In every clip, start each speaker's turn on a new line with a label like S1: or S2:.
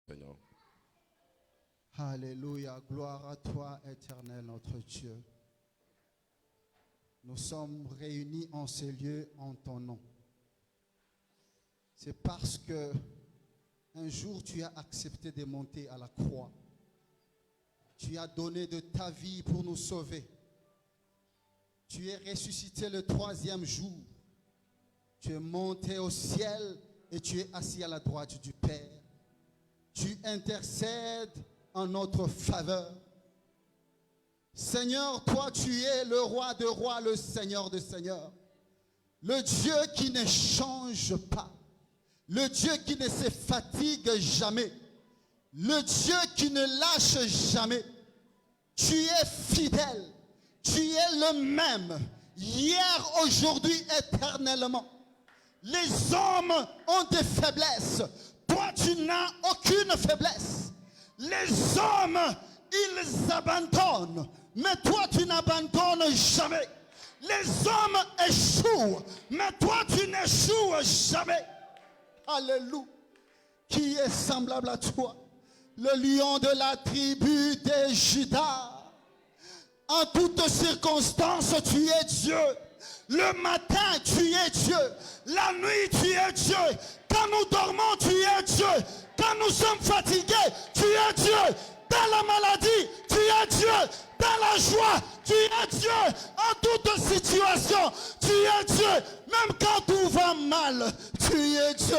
S1: Seigneur.
S2: Alléluia, gloire à toi, éternel notre Dieu. Nous sommes réunis en ce lieu en ton nom. C'est parce que un jour tu as accepté de monter à la croix. Tu as donné de ta vie pour nous sauver. Tu es ressuscité le 3e jour. Tu es monté au ciel et tu es assis à la droite du Père. Tu intercèdes en notre faveur. Seigneur, toi tu es le roi de rois, le Seigneur de seigneurs. Le Dieu qui ne change pas. Le Dieu qui ne se fatigue jamais. Le Dieu qui ne lâche jamais. Tu es fidèle. Tu es le même. Hier, aujourd'hui, éternellement. Les hommes ont des faiblesses. Toi, tu n'as aucune faiblesse. Les hommes, ils abandonnent. Mais toi, tu n'abandonnes jamais. Les hommes échouent. Mais toi, tu n'échoues jamais. Alléluia. Qui est semblable à toi? Le lion de la tribu de Juda. En toutes circonstances, tu es Dieu. Le matin, tu es Dieu. La nuit, tu es Dieu. Quand nous dormons, tu es Dieu. Quand nous sommes fatigués, tu es Dieu. Dans la maladie, tu es Dieu. Dans la joie, tu es Dieu. En toute situation, tu es Dieu. Même quand tout va mal, tu es Dieu.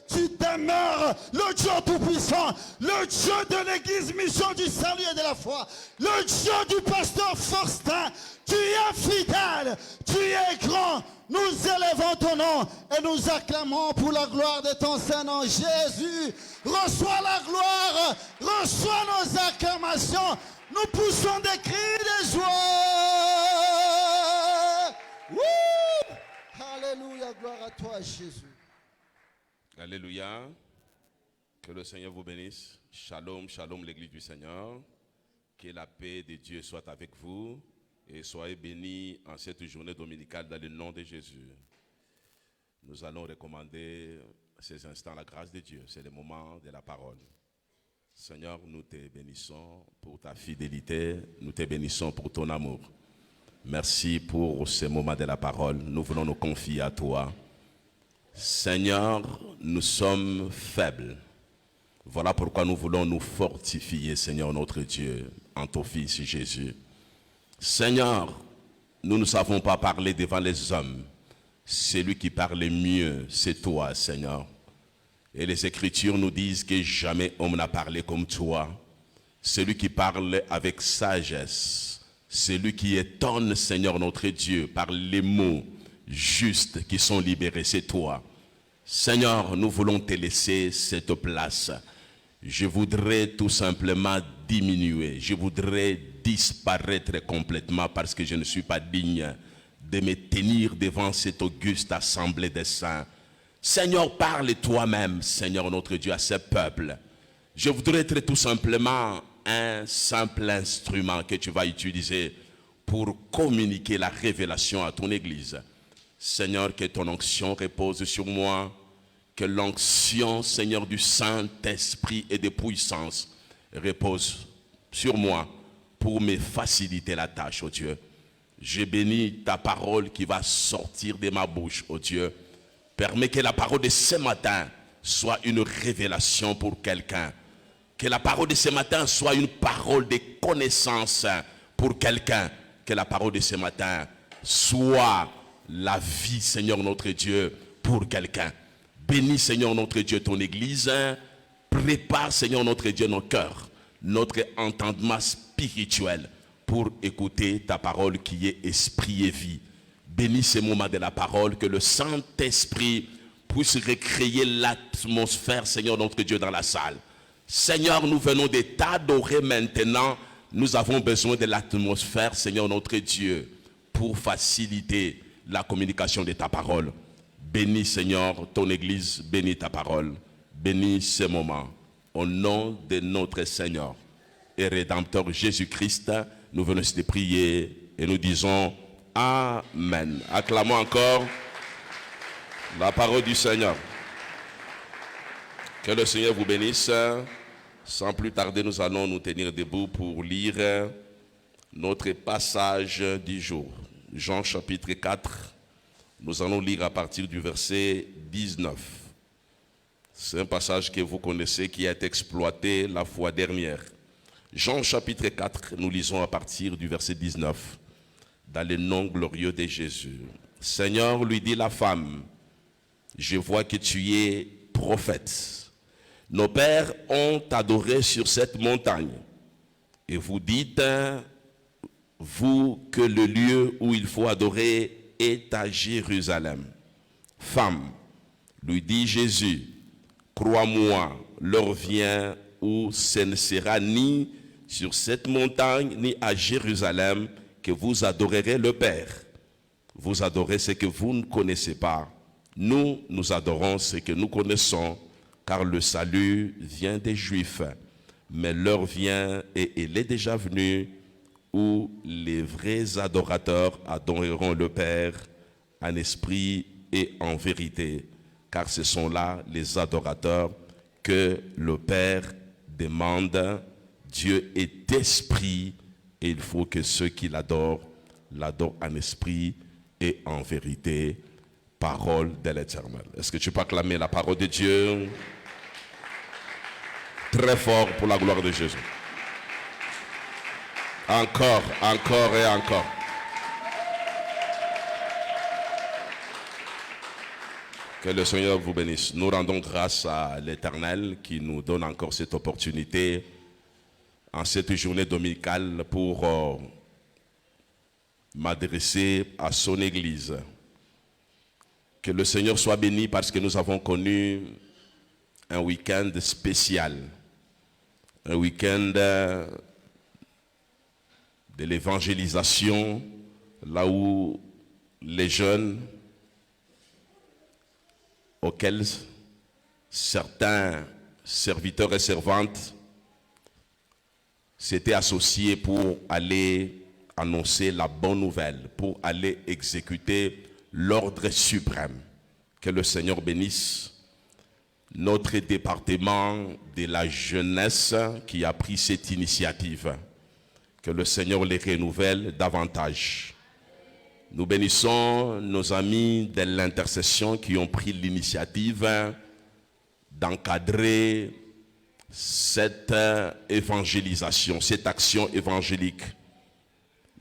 S2: Tu demeures le Dieu tout-puissant. Le Dieu de l'église mission du salut et de la foi. Le Dieu du pasteur Faustin. Tu es fidèle. Tu es grand. Nous élevons ton nom et nous acclamons pour la gloire de ton Saint-Nom. Jésus, reçois la gloire. Reçois nos acclamations. Nous poussons des cris de joie. Woo! Alléluia, gloire à toi, Jésus.
S1: Alléluia. Que le Seigneur vous bénisse. Shalom, shalom, l'église du Seigneur. Que la paix de Dieu soit avec vous. Et soyez bénis en cette journée dominicale dans le nom de Jésus. Nous allons recommander ces instants à la grâce de Dieu. C'est le moment de la parole. Seigneur, nous te bénissons pour ta fidélité, nous te bénissons pour ton amour. Merci pour ce moment de la parole. Nous voulons nous confier à toi. Seigneur, nous sommes faibles. Voilà pourquoi nous voulons nous fortifier, Seigneur notre Dieu, en ton Fils Jésus. Seigneur, nous ne savons pas parler devant les hommes. Celui qui parle mieux, c'est toi, Seigneur. Et les Écritures nous disent que jamais homme n'a parlé comme toi. Celui qui parle avec sagesse, celui qui étonne, Seigneur notre Dieu, par les mots justes qui sont libérés, c'est toi. Seigneur, nous voulons te laisser cette place. Je voudrais tout simplement diminuer. Je voudrais disparaître complètement parce que je ne suis pas digne de me tenir devant cette auguste assemblée des saints. Seigneur, parle toi-même, Seigneur notre Dieu, à ce peuple. Je voudrais être tout simplement un simple instrument que tu vas utiliser pour communiquer la révélation à ton Église. Seigneur, que ton onction repose sur moi, que l'onction, Seigneur, du Saint-Esprit et de puissance repose sur moi pour me faciliter la tâche, oh Dieu. Je bénis ta parole qui va sortir de ma bouche, oh Dieu. Permets que la parole de ce matin soit une révélation pour quelqu'un. Que la parole de ce matin soit une parole de connaissance pour quelqu'un. Que la parole de ce matin soit la vie, Seigneur notre Dieu, pour quelqu'un. Bénis, Seigneur notre Dieu, ton Église. Prépare, Seigneur notre Dieu, nos cœurs, notre entendement spirituel pour écouter ta parole qui est esprit et vie. Bénis ces moments de la parole, que le Saint-Esprit puisse recréer l'atmosphère, Seigneur notre Dieu, dans la salle. Seigneur, nous venons de t'adorer maintenant. Nous avons besoin de l'atmosphère, Seigneur notre Dieu, pour faciliter la communication de ta parole. Bénis, Seigneur, ton Église, bénis ta parole. Bénis ce moment. Au nom de notre Seigneur et Rédempteur Jésus-Christ, nous venons te prier et nous disons Amen. Acclamons encore la parole du Seigneur. Que le Seigneur vous bénisse. Sans plus tarder, nous allons nous tenir debout pour lire notre passage du jour. Jean chapitre 4, nous allons lire à partir du verset 19. C'est un passage que vous connaissez, qui a été exploité la fois dernière. Jean chapitre 4, nous lisons à partir du verset 19, dans le nom glorieux de Jésus. Seigneur, lui dit la femme, je vois que tu es prophète. Nos pères ont adoré sur cette montagne. Et vous dites, vous, que le lieu où il faut adorer est à Jérusalem. Femme, lui dit Jésus, crois-moi, l'heure vient où ce ne sera ni sur cette montagne, ni à Jérusalem, que vous adorerez le Père. Vous adorez ce que vous ne connaissez pas. Nous, nous adorons ce que nous connaissons, car le salut vient des Juifs. Mais l'heure vient, et elle est déjà venue, où les vrais adorateurs adoreront le Père en esprit et en vérité. Car ce sont là les adorateurs que le Père demande. Dieu est esprit, et il faut que ceux qui l'adorent en esprit et en vérité. Parole de l'Éternel. Est-ce que tu peux acclamer la parole de Dieu très fort pour la gloire de Jésus? Encore, encore et encore. Que le Seigneur vous bénisse. Nous rendons grâce à l'Éternel qui nous donne encore cette opportunité en cette journée dominicale pour m'adresser à son Église. Que le Seigneur soit béni parce que nous avons connu un week-end spécial. Un week-end de l'évangélisation, là où les jeunes auxquels certains serviteurs et servantes s'étaient associés pour aller annoncer la bonne nouvelle, pour aller exécuter l'ordre suprême. Que le Seigneur bénisse notre département de la jeunesse qui a pris cette initiative. Que le Seigneur les renouvelle davantage. Nous bénissons nos amis de l'intercession qui ont pris l'initiative d'encadrer cette évangélisation, cette action évangélique.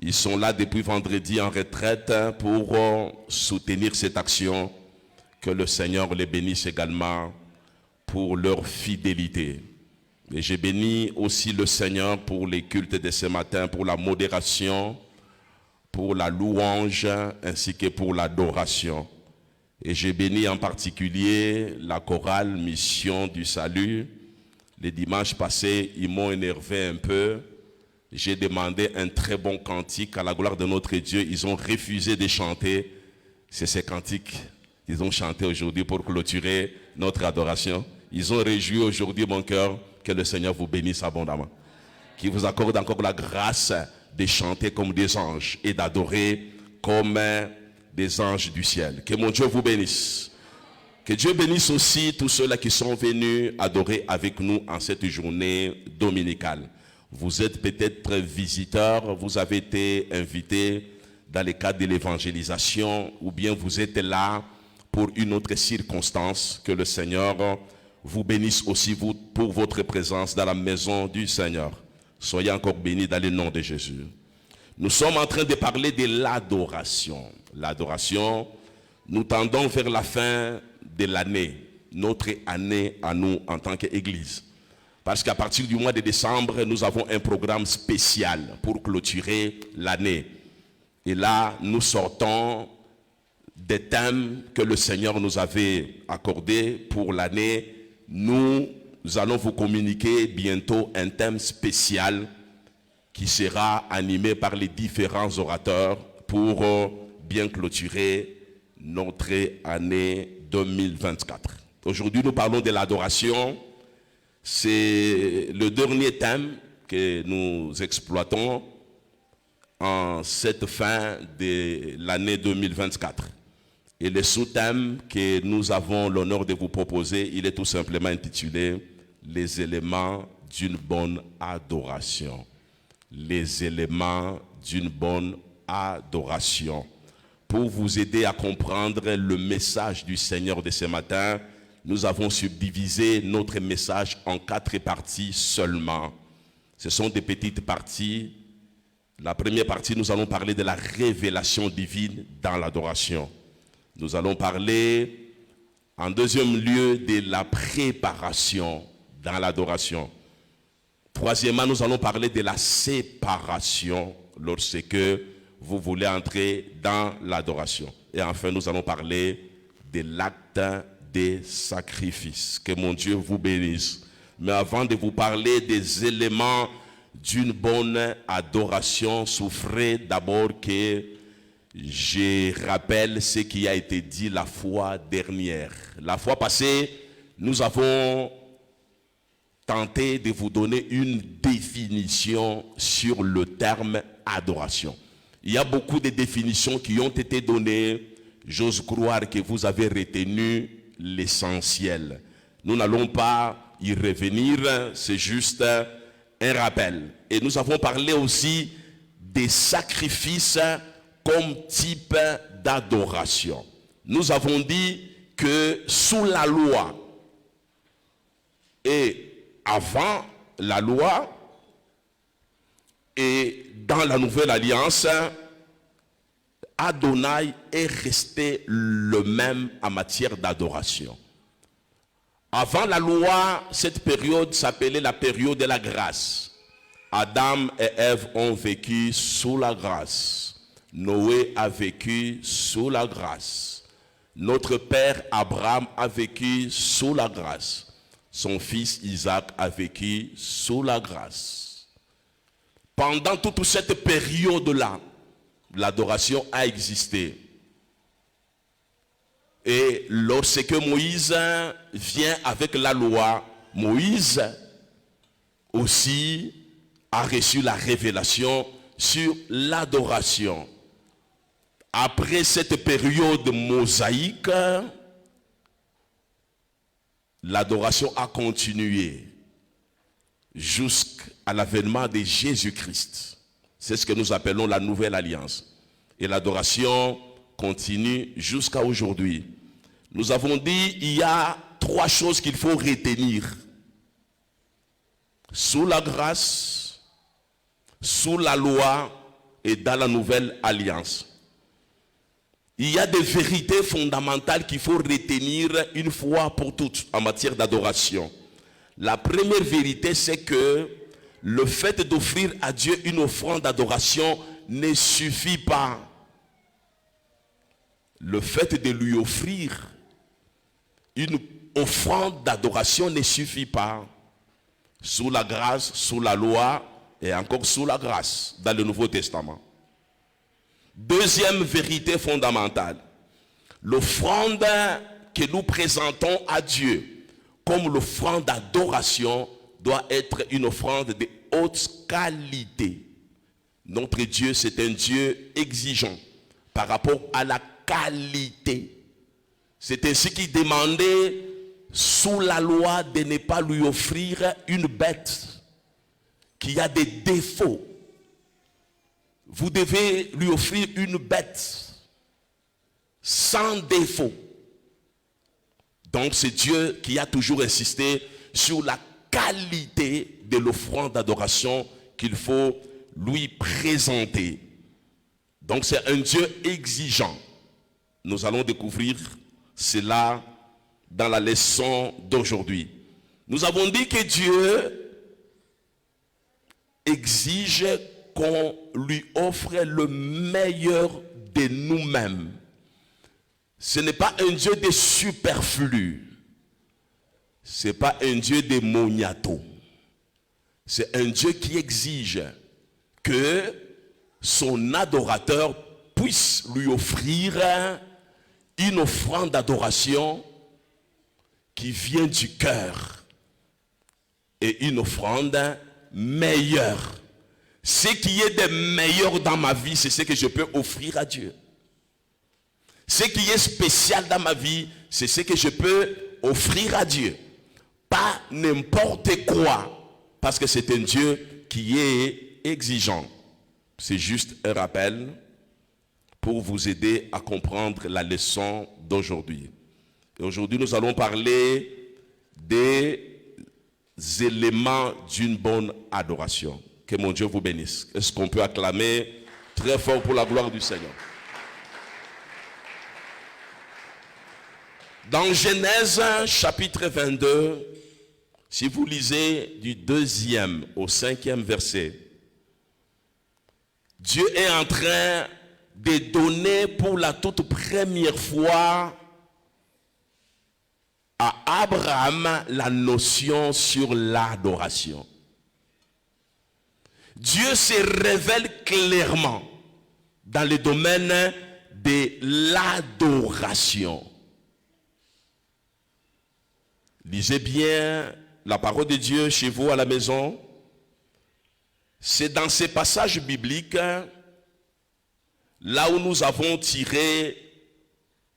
S1: Ils sont là depuis vendredi en retraite pour soutenir cette action. Que le Seigneur les bénisse également pour leur fidélité. Et j'ai béni aussi le Seigneur pour les cultes de ce matin, pour la modération, pour la louange, ainsi que pour l'adoration. Et j'ai béni en particulier la chorale Mission du Salut. Les dimanches passés, ils m'ont énervé un peu. J'ai demandé un très bon cantique à la gloire de notre Dieu. Ils ont refusé de chanter. C'est ces cantiques qu'ils ont chanté aujourd'hui pour clôturer notre adoration. Ils ont réjoui aujourd'hui mon cœur. Que le Seigneur vous bénisse abondamment. Qu'il vous accorde encore la grâce de chanter comme des anges et d'adorer comme des anges du ciel. Que mon Dieu vous bénisse. Que Dieu bénisse aussi tous ceux-là qui sont venus adorer avec nous en cette journée dominicale. Vous êtes peut-être visiteurs, vous avez été invités dans le cadre de l'évangélisation, ou bien vous êtes là pour une autre circonstance. Que le Seigneur vous bénisse aussi vous pour votre présence dans la maison du Seigneur. Soyez encore bénis dans le nom de Jésus. Nous sommes en train de parler de l'adoration. L'adoration, nous tendons vers la fin de l'année, notre année à nous en tant qu'Église. Parce qu'à partir du mois de décembre, nous avons un programme spécial pour clôturer l'année. Et là, nous sortons des thèmes que le Seigneur nous avait accordés pour l'année. Nous allons vous communiquer bientôt un thème spécial qui sera animé par les différents orateurs pour bien clôturer notre année 2024. Aujourd'hui, nous parlons de l'adoration. C'est le dernier thème que nous exploitons en cette fin de l'année 2024. Et le sous-thème que nous avons l'honneur de vous proposer, il est tout simplement intitulé « Les éléments d'une bonne adoration. Les éléments d'une bonne adoration. Pour vous aider à comprendre le message du Seigneur de ce matin, nous avons subdivisé notre message en 4 parties seulement. Ce sont des petites parties. La première partie, nous allons parler de la révélation divine dans l'adoration. Nous allons parler, en deuxième lieu, de la préparation dans l'adoration. Troisièmement, nous allons parler de la séparation lorsque vous voulez entrer dans l'adoration. Et enfin, nous allons parler de l'acte des sacrifices. Que mon Dieu vous bénisse. Mais avant de vous parler des éléments d'une bonne adoration, souffrez d'abord que je rappelle ce qui a été dit la fois dernière. La fois passée, nous avons tenté de vous donner une définition sur le terme adoration. Il y a beaucoup de définitions qui ont été données. J'ose croire que vous avez retenu l'essentiel. Nous n'allons pas y revenir, c'est juste un rappel. Et nous avons parlé aussi des sacrifices comme type d'adoration. Nous avons dit que sous la loi et avant la loi et dans la nouvelle alliance, Adonai est resté le même en matière d'adoration. Avant la loi, cette période s'appelait la période de la grâce. Adam et Ève ont vécu sous la grâce. Noé a vécu sous la grâce. Notre père Abraham a vécu sous la grâce. Son fils Isaac a vécu sous la grâce. Pendant toute cette période-là, l'adoration a existé. Et lorsque Moïse vient avec la loi, Moïse aussi a reçu la révélation sur l'adoration. Après cette période mosaïque, l'adoration a continué jusqu'à l'avènement de Jésus-Christ. C'est ce que nous appelons la nouvelle alliance. Et l'adoration continue jusqu'à aujourd'hui. Nous avons dit qu'il y a 3 choses qu'il faut retenir. Sous la grâce, sous la loi et dans la nouvelle alliance. Il y a des vérités fondamentales qu'il faut retenir une fois pour toutes en matière d'adoration. La première vérité, c'est que le fait d'offrir à Dieu une offrande d'adoration ne suffit pas. Le fait de lui offrir une offrande d'adoration ne suffit pas. Sous la grâce, sous la loi et encore sous la grâce dans le Nouveau Testament. Deuxième vérité fondamentale. L'offrande que nous présentons à Dieu comme l'offrande d'adoration doit être une offrande de haute qualité. Notre Dieu, c'est un Dieu exigeant par rapport à la qualité. C'est ainsi qu'il demandait sous la loi de ne pas lui offrir une bête qui a des défauts. Vous devez lui offrir une bête sans défaut. Donc c'est Dieu qui a toujours insisté sur la qualité de l'offrande d'adoration qu'il faut lui présenter. Donc c'est un Dieu exigeant. Nous allons découvrir cela dans la leçon d'aujourd'hui. Nous avons dit que Dieu exige qu'on lui offre le meilleur de nous-mêmes. Ce n'est pas un Dieu de superflu. Ce n'est pas un Dieu de moniato. C'est un Dieu qui exige que son adorateur puisse lui offrir une offrande d'adoration qui vient du cœur et une offrande meilleure. Ce qui est de meilleur dans ma vie, c'est ce que je peux offrir à Dieu. Ce qui est spécial dans ma vie, c'est ce que je peux offrir à Dieu. Pas n'importe quoi. parce que c'est un Dieu qui est exigeant. C'est juste un rappel pour vous aider à comprendre la leçon d'aujourd'hui. Et aujourd'hui, nous allons parler des éléments d'une bonne adoration. Que mon Dieu vous bénisse. Est-ce qu'on peut acclamer très fort pour la gloire du Seigneur? Dans Genèse chapitre 22, si vous lisez du 2e au 5e verset, Dieu est en train de donner pour la toute première fois à Abraham la notion sur l'adoration. Dieu se révèle clairement dans le domaine de l'adoration. Lisez bien la parole de Dieu chez vous à la maison. C'est dans ces passages bibliques là où nous avons tiré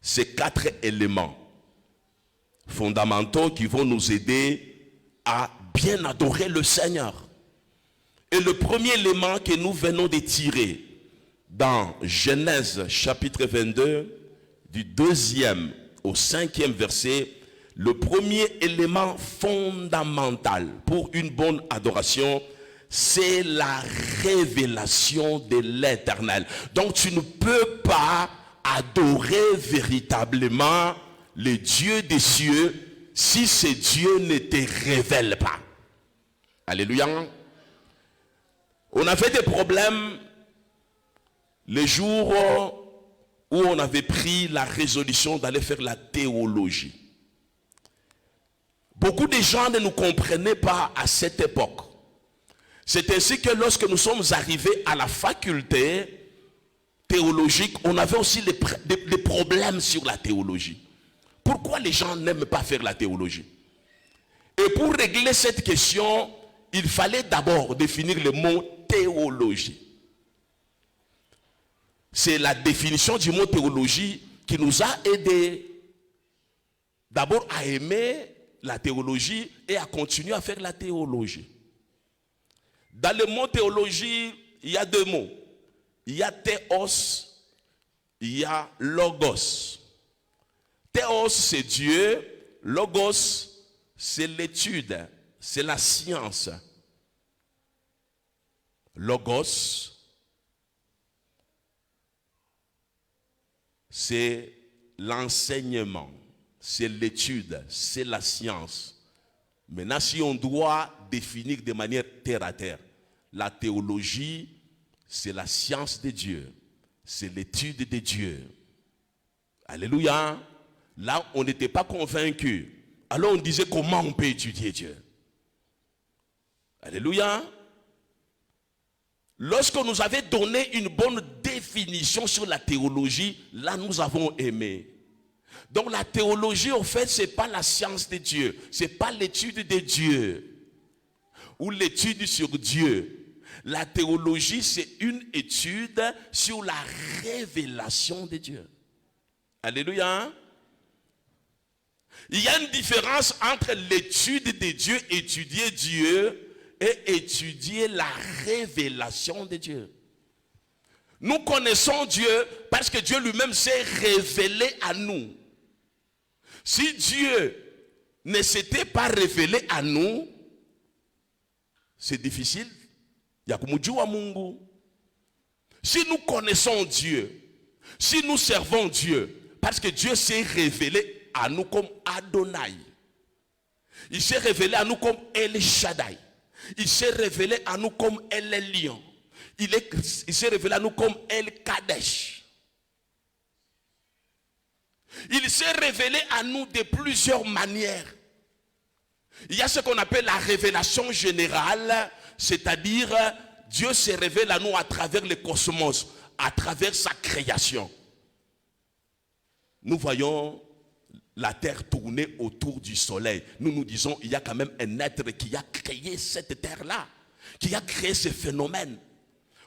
S1: ces 4 éléments fondamentaux qui vont nous aider à bien adorer le Seigneur. Et le premier élément que nous venons de tirer dans Genèse chapitre 22, du 2e au 5e verset, le premier élément fondamental pour une bonne adoration, c'est la révélation de l'Éternel. Donc tu ne peux pas adorer véritablement le Dieu des cieux si ce Dieu ne te révèle pas. Alléluia. On avait des problèmes les jours où on avait pris la résolution d'aller faire la théologie. Beaucoup de gens ne nous comprenaient pas à cette époque. C'est ainsi que lorsque nous sommes arrivés à la faculté théologique, on avait aussi des problèmes sur la théologie. Pourquoi les gens n'aiment pas faire la théologie? Et pour régler cette question, il fallait d'abord définir le mot théologie. C'est la définition du mot théologie qui nous a aidés d'abord à aimer la théologie et à continuer à faire la théologie. Dans le mot théologie, il y a 2 mots. Il y a théos, il y a logos. Théos, c'est Dieu. Logos, c'est l'étude, c'est la science. Logos, c'est l'enseignement, c'est l'étude, c'est la science. Maintenant, si on doit définir de manière terre à terre, la théologie, c'est la science de Dieu, c'est l'étude de Dieu. Alléluia. Là, on n'était pas convaincu. Alors on disait comment on peut étudier Dieu. Alléluia. Lorsque nous avait donné une bonne définition sur la théologie, là nous avons aimé. Donc la théologie, en fait, ce n'est pas la science de Dieu. Ce n'est pas l'étude de Dieu. Ou l'étude sur Dieu. La théologie, c'est une étude sur la révélation de Dieu. Alléluia. Il y a une différence entre l'étude de Dieu, étudier Dieu, et étudier la révélation de Dieu. Nous connaissons Dieu parce que Dieu lui-même s'est révélé à nous. Si Dieu ne s'était pas révélé à nous, c'est difficile. Si nous connaissons Dieu, si nous servons Dieu, parce que Dieu s'est révélé à nous comme Adonai, il s'est révélé à nous comme El Shaddai, il s'est révélé à nous comme El Elyon, il s'est révélé à nous comme El Kadesh. Il s'est révélé à nous de plusieurs manières. Il y a ce qu'on appelle la révélation générale, c'est-à-dire Dieu se révèle à nous à travers le cosmos, à travers sa création. Nous voyons la terre tourner autour du soleil. Nous nous disons, il y a quand même un être qui a créé cette terre-là, qui a créé ce phénomène.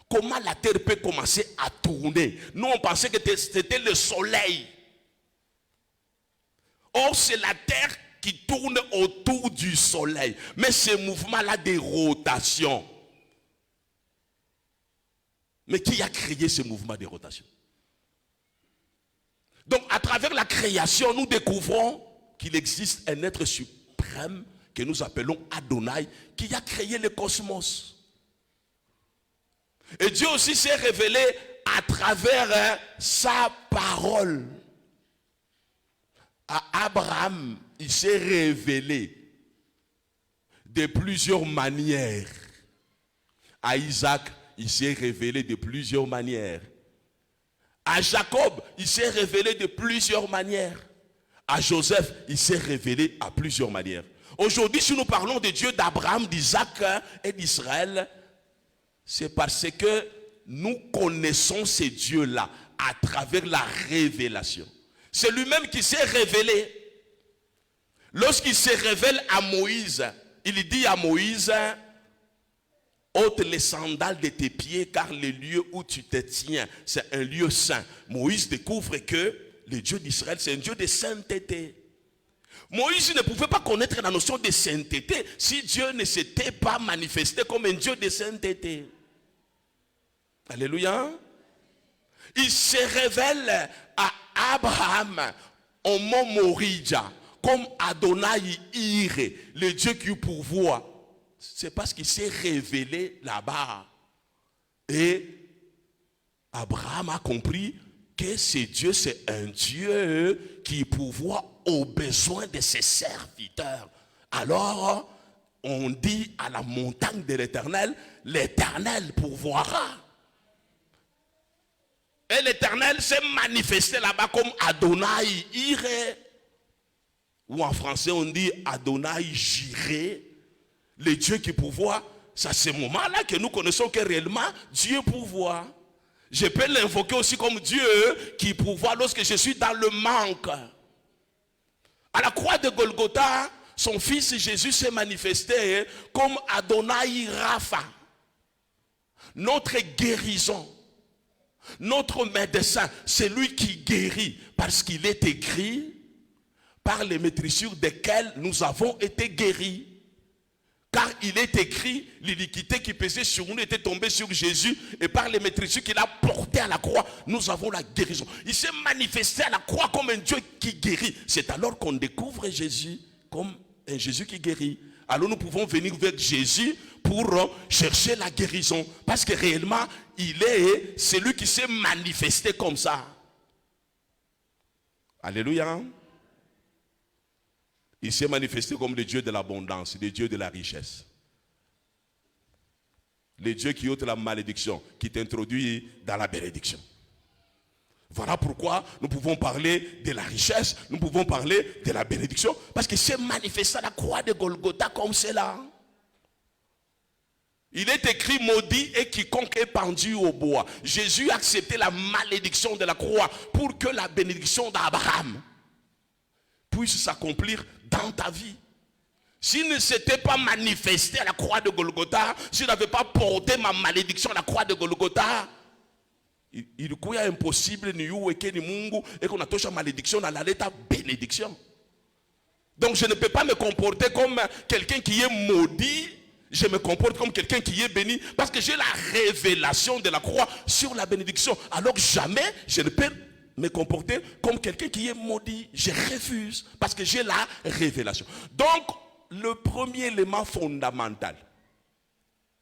S1: Comment la terre peut commencer à tourner? Nous, on pensait que c'était le soleil. Or, c'est la terre qui tournent autour du soleil. Mais ces mouvements-là de rotation. Mais qui a créé ce mouvement de rotation? Donc, à travers la création, nous découvrons qu'il existe un être suprême que nous appelons Adonai, qui a créé le cosmos. Et Dieu aussi s'est révélé à travers sa parole. À Abraham, il s'est révélé de plusieurs manières. À Isaac, il s'est révélé de plusieurs manières. À Jacob, il s'est révélé de plusieurs manières. À Joseph, il s'est révélé à plusieurs manières. Aujourd'hui, si nous parlons de Dieu d'Abraham, d'Isaac et d'Israël, c'est parce que nous connaissons ces dieux-là à travers la révélation. C'est lui-même qui s'est révélé. Lorsqu'il se révèle à Moïse, il dit à Moïse, ôte les sandales de tes pieds, car le lieu où tu te tiens, c'est un lieu saint. Moïse découvre que le Dieu d'Israël, c'est un Dieu de sainteté. Moïse ne pouvait pas connaître la notion de sainteté si Dieu ne s'était pas manifesté comme un Dieu de sainteté. Alléluia. Il se révèle à Abraham au mont Moria comme Adonai Ire, le Dieu qui pourvoit. C'est parce qu'il s'est révélé là-bas. Et Abraham a compris que ce Dieu, c'est un Dieu qui pourvoit aux besoins de ses serviteurs. Alors, on dit à la montagne de l'Éternel, l'Éternel pourvoira. Et l'Éternel s'est manifesté là-bas comme Adonai Ire. Ou en français, on dit Adonai Jireh. Le Dieu qui pourvoit, c'est à ce moment-là que nous connaissons que réellement Dieu pourvoit. Je peux l'invoquer aussi comme Dieu qui pourvoit lorsque je suis dans le manque. À la croix de Golgotha, son fils Jésus s'est manifesté comme Adonai Rapha, notre guérison, notre médecin, c'est lui qui guérit parce qu'il est écrit par les maîtrissures desquelles nous avons été guéris. Car il est écrit, l'iniquité qui pesait sur nous était tombée sur Jésus, et par les maîtrissures qu'il a portées à la croix, nous avons la guérison. Il s'est manifesté à la croix comme un Dieu qui guérit. C'est alors qu'on découvre Jésus comme un Jésus qui guérit. Alors nous pouvons venir vers Jésus pour chercher la guérison. Parce que réellement, il est celui qui s'est manifesté comme ça. Alléluia. Il s'est manifesté comme le Dieu de l'abondance, le Dieu de la richesse. Le Dieu qui ôte la malédiction, qui t'introduit dans la bénédiction. Voilà pourquoi nous pouvons parler de la richesse, nous pouvons parler de la bénédiction, parce qu'il s'est manifesté à la croix de Golgotha comme cela. Il est écrit maudit et quiconque est pendu au bois. Jésus a accepté la malédiction de la croix pour que la bénédiction d'Abraham puisse s'accomplir dans ta vie. S'il ne s'était pas manifesté à la croix de Golgotha, s'il n'avait pas porté ma malédiction à la croix de Golgotha, il est impossible et qu'on a touché la malédiction dans la lettre bénédiction. Donc je ne peux pas me comporter comme quelqu'un qui est maudit, je me comporte comme quelqu'un qui est béni parce que j'ai la révélation de la croix sur la bénédiction. Alors jamais je ne peux me comporter comme quelqu'un qui est maudit. Je refuse parce que j'ai la révélation. Donc, le premier élément fondamental,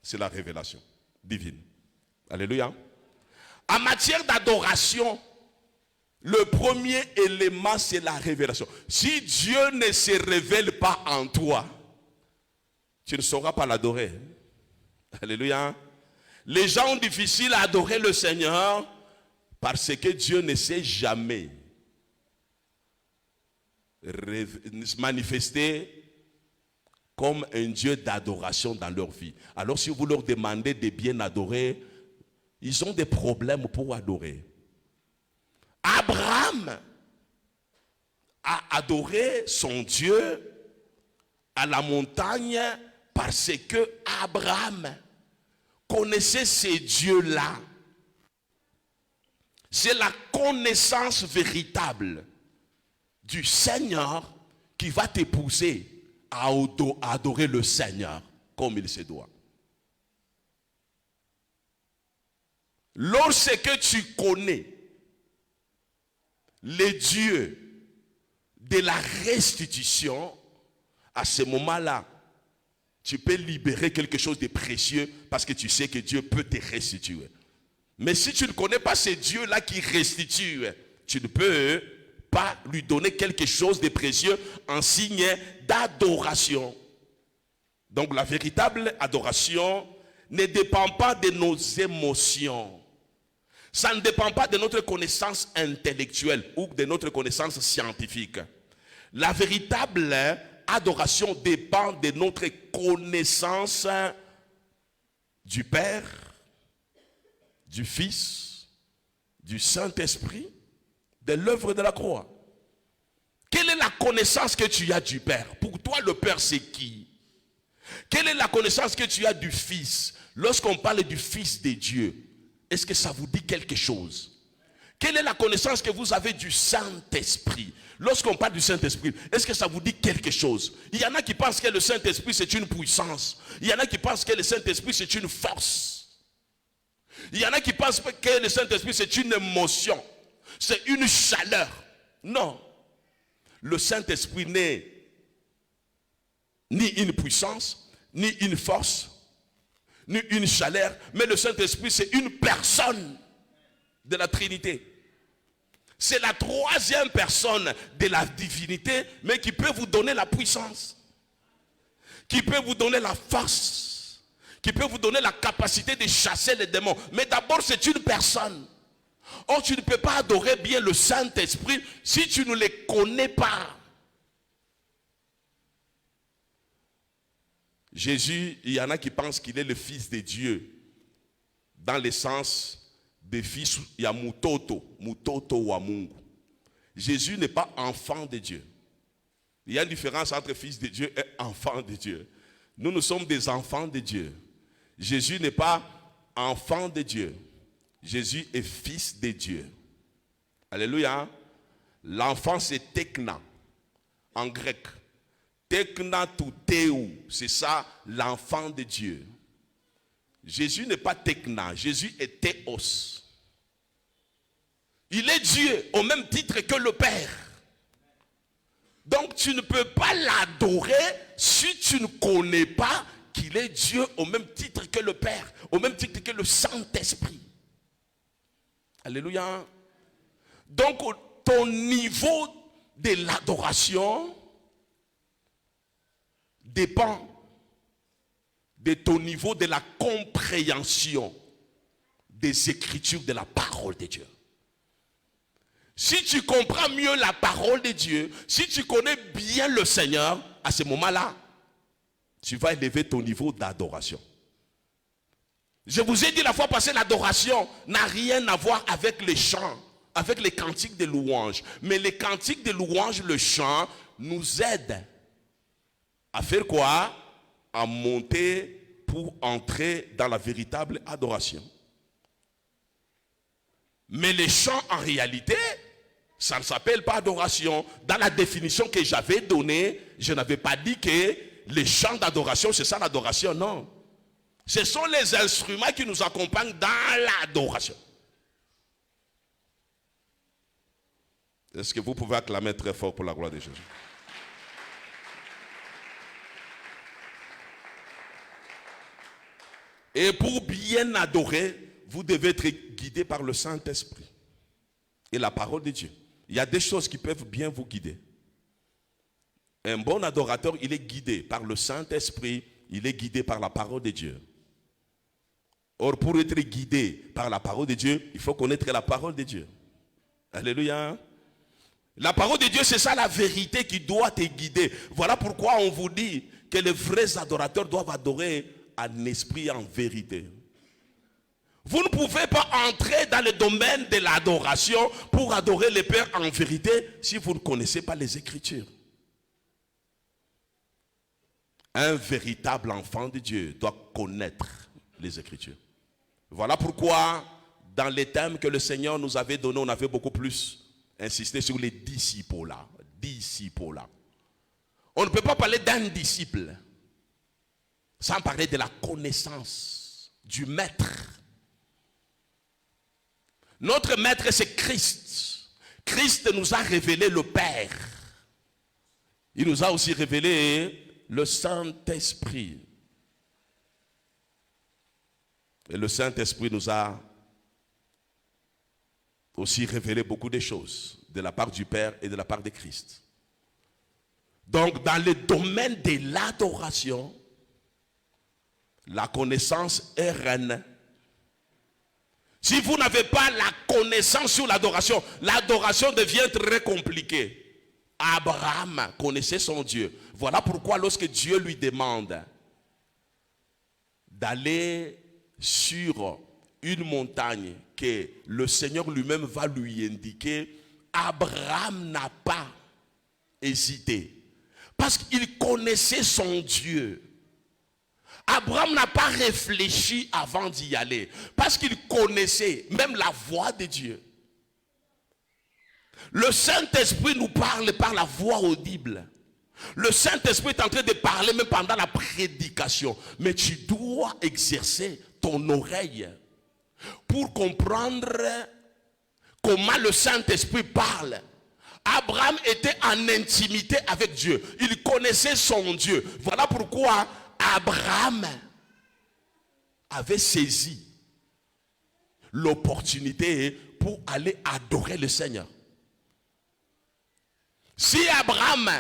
S1: c'est la révélation divine. Alléluia. En matière d'adoration, le premier élément, c'est la révélation. Si Dieu ne se révèle pas en toi, tu ne sauras pas l'adorer. Alléluia. Les gens ont difficile à adorer le Seigneur parce que Dieu ne s'est jamais manifesté comme un Dieu d'adoration dans leur vie. Alors si vous leur demandez de bien adorer, ils ont des problèmes pour adorer. Abraham a adoré son Dieu à la montagne parce que Abraham connaissait ces dieux-là. C'est la connaissance véritable du Seigneur qui va te pousser à adorer le Seigneur comme il se doit. Lorsque tu connais les dieux de la restitution, à ce moment-là, tu peux libérer quelque chose de précieux parce que tu sais que Dieu peut te restituer. Mais si tu ne connais pas ce Dieu-là qui restitue, tu ne peux pas lui donner quelque chose de précieux en signe d'adoration. Donc la véritable adoration ne dépend pas de nos émotions. Ça ne dépend pas de notre connaissance intellectuelle ou de notre connaissance scientifique. La véritable adoration dépend de notre connaissance du Père, du Fils, du Saint-Esprit, de l'œuvre de la croix. Quelle est la connaissance que tu as du Père? Pour toi, le Père, c'est qui? Quelle est la connaissance que tu as du Fils? Lorsqu'on parle du Fils de Dieu, est-ce que ça vous dit quelque chose? Quelle est la connaissance que vous avez du Saint-Esprit? Lorsqu'on parle du Saint-Esprit, est-ce que ça vous dit quelque chose? Il y en a qui pensent que le Saint-Esprit c'est une puissance. Il y en a qui pensent que le Saint-Esprit c'est une force. Il y en a qui pensent que le Saint-Esprit c'est une émotion. C'est une chaleur. Non. Le Saint-Esprit n'est ni une puissance, ni une force, ni une chaleur. Mais le Saint-Esprit c'est une personne de la Trinité. C'est la troisième personne de la divinité, mais qui peut vous donner la puissance, qui peut vous donner la force, qui peut vous donner la capacité de chasser les démons. Mais d'abord, c'est une personne. Or, tu ne peux pas adorer bien le Saint-Esprit si tu ne le connais pas. Jésus, il y en a qui pensent qu'il est le Fils de Dieu, dans le sens des fils, il y a mutoto wa Mungu. Jésus n'est pas enfant de Dieu. Il y a une différence entre fils de Dieu et enfant de Dieu. Nous sommes des enfants de Dieu. Jésus n'est pas enfant de Dieu. Jésus est fils de Dieu. Alléluia. L'enfant c'est tekna en grec. Tekna tu teu, c'est ça l'enfant de Dieu. Jésus n'est pas tekna, Jésus est théos. Il est Dieu au même titre que le Père. Donc tu ne peux pas l'adorer si tu ne connais pas qu'il est Dieu au même titre que le Père, au même titre que le Saint-Esprit. Alléluia. Donc ton niveau de l'adoration dépend de ton niveau de la compréhension des Écritures, de la parole de Dieu. Si tu comprends mieux la parole de Dieu, si tu connais bien le Seigneur, à ce moment-là, tu vas élever ton niveau d'adoration. Je vous ai dit la fois passée, l'adoration n'a rien à voir avec les chants, avec les cantiques de louange. Mais les cantiques de louange, le chant, nous aident à faire quoi? À monter pour entrer dans la véritable adoration. Mais les chants, en réalité, ça ne s'appelle pas adoration. Dans la définition que j'avais donnée, je n'avais pas dit que les chants d'adoration, c'est ça l'adoration, non. Ce sont les instruments qui nous accompagnent dans l'adoration. Est-ce que vous pouvez acclamer très fort pour la gloire de Jésus? Et pour bien adorer, vous devez être guidé par le Saint-Esprit et la parole de Dieu. Il y a des choses qui peuvent bien vous guider. Un bon adorateur, il est guidé par le Saint-Esprit, il est guidé par la parole de Dieu. Or, pour être guidé par la parole de Dieu, il faut connaître la parole de Dieu. Alléluia. La parole de Dieu, c'est ça la vérité qui doit te guider. Voilà pourquoi on vous dit que les vrais adorateurs doivent adorer en esprit et en vérité. Vous ne pouvez pas entrer dans le domaine de l'adoration pour adorer le Père en vérité si vous ne connaissez pas les Écritures. Un véritable enfant de Dieu doit connaître les Écritures. Voilà pourquoi dans les thèmes que le Seigneur nous avait donnés, on avait beaucoup plus insisté sur les disciples là. On ne peut pas parler d'un disciple sans parler de la connaissance du maître. Notre maître, c'est Christ. Christ nous a révélé le Père. Il nous a aussi révélé le Saint-Esprit. Et le Saint-Esprit nous a aussi révélé beaucoup de choses de la part du Père et de la part de Christ. Donc, dans le domaine de l'adoration, la connaissance est reine. Si vous n'avez pas la connaissance sur l'adoration devient très compliquée. Abraham connaissait son Dieu. Voilà pourquoi lorsque Dieu lui demande d'aller sur une montagne que le Seigneur lui-même va lui indiquer, Abraham n'a pas hésité. Parce qu'il connaissait son Dieu. Abraham n'a pas réfléchi avant d'y aller. Parce qu'il connaissait même la voix de Dieu. Le Saint-Esprit nous parle par la voix audible. Le Saint-Esprit est en train de parler même pendant la prédication. Mais tu dois exercer ton oreille pour comprendre comment le Saint-Esprit parle. Abraham était en intimité avec Dieu. Il connaissait son Dieu. Voilà pourquoi Abraham avait saisi l'opportunité pour aller adorer le Seigneur. Si Abraham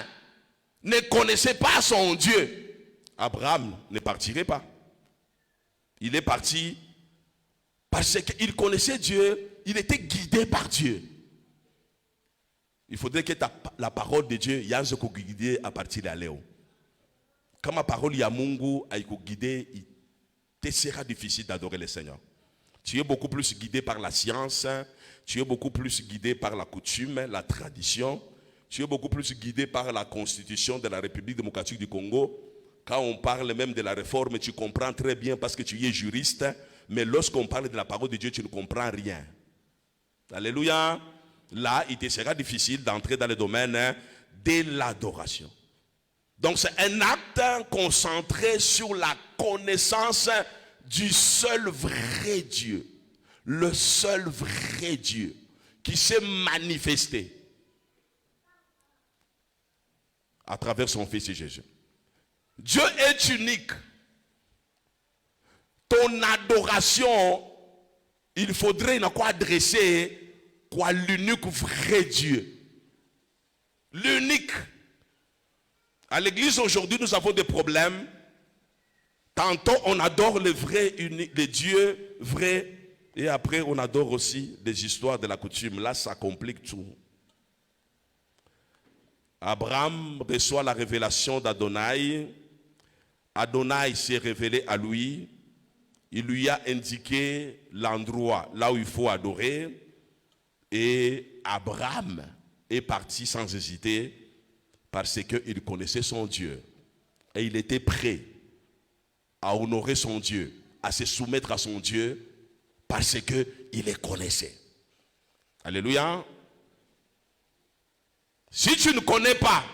S1: ne connaissait pas son Dieu, Abraham ne partirait pas. Il est parti parce qu'il connaissait Dieu, il était guidé par Dieu. Il faudrait que la parole de Dieu y a ce qu'on guide à partir de Léo. Quand ma parole y a Mungu à guider, il te sera difficile d'adorer le Seigneur. Tu es beaucoup plus guidé par la science, tu es beaucoup plus guidé par la coutume, la tradition, tu es beaucoup plus guidé par la constitution de la République démocratique du Congo. Quand on parle même de la réforme, tu comprends très bien parce que tu es juriste, mais lorsqu'on parle de la parole de Dieu, tu ne comprends rien. Alléluia. Là, il te sera difficile d'entrer dans le domaine de l'adoration. Donc, c'est un acte concentré sur la connaissance du seul vrai Dieu. Le seul vrai Dieu qui s'est manifesté à travers son Fils Jésus. Dieu est unique. Ton adoration, il faudrait adresser l'unique vrai Dieu. L'unique. À l'église aujourd'hui, nous avons des problèmes. Tantôt, on adore le vrai, unique, le Dieu vrai. Et après, on adore aussi des histoires de la coutume. Là, ça complique tout. Abraham reçoit la révélation d'Adonai. Adonai s'est révélé à lui. Il lui a indiqué l'endroit là où il faut adorer. Et Abraham est parti sans hésiter parce qu'il connaissait son Dieu. Et il était prêt à honorer son Dieu, à se soumettre à son Dieu parce qu'il les connaissait. Alléluia. Si tu ne connais pas,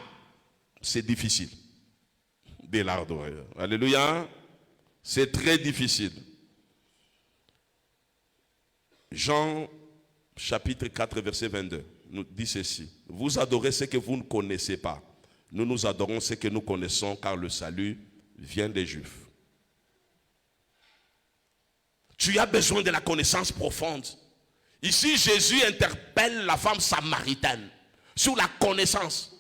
S1: c'est difficile de l'adorer. Alléluia. C'est très difficile. Jean chapitre 4, verset 22, nous dit ceci. Vous adorez ce que vous ne connaissez pas. Nous adorons ce que nous connaissons, car le salut vient des Juifs. Tu as besoin de la connaissance profonde. Ici, Jésus interpelle la femme samaritaine sur la connaissance.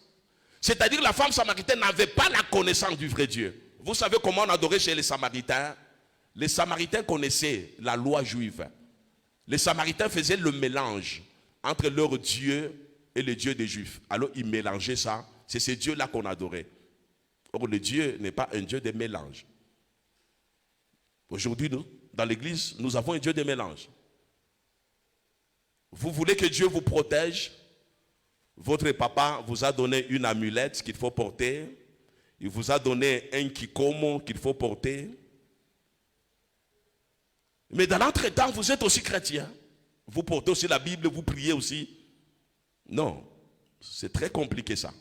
S1: C'est-à-dire la femme samaritaine n'avait pas la connaissance du vrai Dieu. Vous savez comment on adorait chez les Samaritains? Les Samaritains connaissaient la loi juive. Les Samaritains faisaient le mélange entre leur Dieu et le Dieu des Juifs. Alors ils mélangeaient ça. C'est ce Dieu-là qu'on adorait. Or, le Dieu n'est pas un Dieu de mélange. Aujourd'hui, nous, dans l'église, nous avons un Dieu de mélange. Vous voulez que Dieu vous protège? Votre papa vous a donné une amulette qu'il faut porter. Il vous a donné un kikomo qu'il faut porter. Mais dans l'entretemps, vous êtes aussi chrétien. Vous portez aussi la Bible, vous priez aussi. Non, c'est très compliqué ça.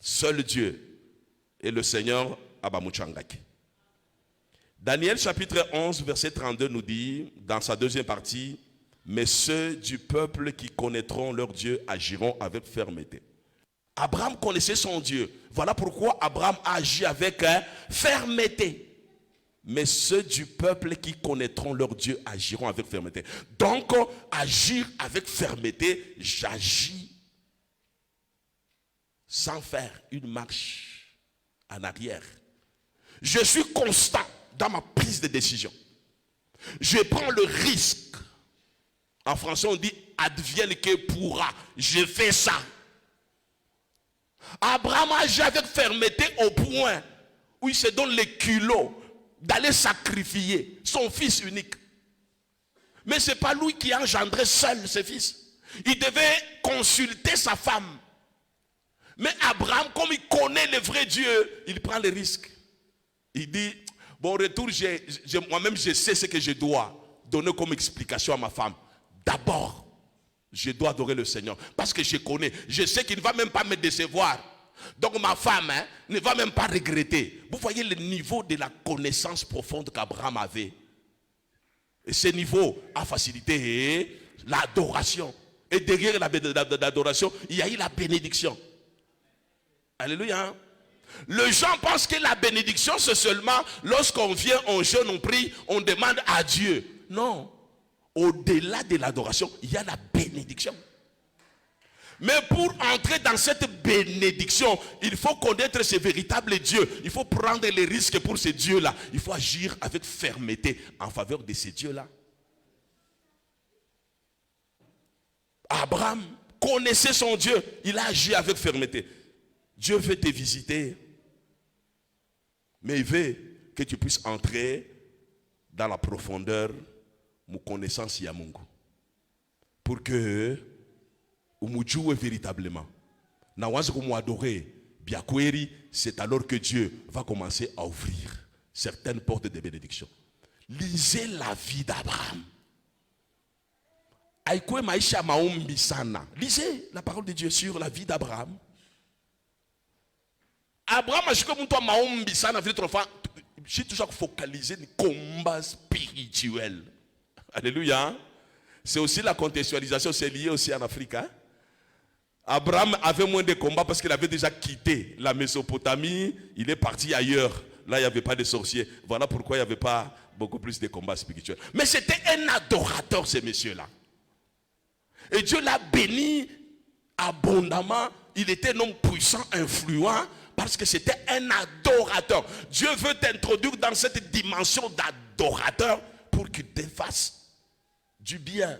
S1: Seul Dieu et le Seigneur abamuchangaki. Daniel chapitre 11 verset 32 nous dit dans sa deuxième partie, mais ceux du peuple qui connaîtront leur Dieu agiront avec fermeté. Abraham connaissait son Dieu. Voilà pourquoi Abraham a agi avec fermeté. Mais ceux du peuple qui connaîtront leur Dieu agiront avec fermeté. Donc, agir avec fermeté, j'agis sans faire une marche en arrière. Je suis constant dans ma prise de décision. Je prends le risque. En français, on dit advienne que pourra. Je fais ça. Abraham agit avec fermeté au point où il se donne les culots d'aller sacrifier son fils unique. Mais ce n'est pas lui qui a engendré seul ses fils. Il devait consulter sa femme. Mais Abraham, comme il connaît le vrai Dieu, il prend le risque. Il dit, bon retour, moi-même je sais ce que je dois donner comme explication à ma femme. D'abord, je dois adorer le Seigneur. Parce que je connais, je sais qu'il ne va même pas me décevoir. Donc ma femme ne va même pas regretter. Vous voyez le niveau de la connaissance profonde qu'Abraham avait. Et ce niveau a facilité l'adoration. Et derrière l'adoration, il y a eu la bénédiction. Alléluia. Les gens pensent que la bénédiction, c'est seulement lorsqu'on vient, on jeûne, on prie, on demande à Dieu. Non. Au-delà de l'adoration, il y a la bénédiction. Mais pour entrer dans cette bénédiction, il faut connaître ce véritable Dieu. Il faut prendre les risques pour ce Dieu-là. Il faut agir avec fermeté en faveur de ce Dieu-là. Abraham connaissait son Dieu. Il a agi avec fermeté. Dieu veut te visiter. Mais il veut que tu puisses entrer dans la profondeur de connaissance ya Mungu. Pour que umujue véritablement. Na wazi kumuadorer bien kweli, c'est alors que Dieu va commencer à ouvrir certaines portes de bénédiction. Lisez la vie d'Abraham. Aikwe maisha maombi sana. Lisez la parole de Dieu sur la vie d'Abraham. Abraham a joué comme maombi sana vile trofa. J'ai toujours focalisé le combat spirituel. Alléluia. C'est aussi la contextualisation, c'est lié aussi en Afrique. Hein? Abraham avait moins de combats parce qu'il avait déjà quitté la Mésopotamie. Il est parti ailleurs. Là, il n'y avait pas de sorciers. Voilà pourquoi il n'y avait pas beaucoup plus de combats spirituels. Mais c'était un adorateur, ce monsieur-là. Et Dieu l'a béni abondamment. Il était un homme puissant, influent, parce que c'était un adorateur. Dieu veut t'introduire dans cette dimension d'adorateur pour qu'il te fasse du bien,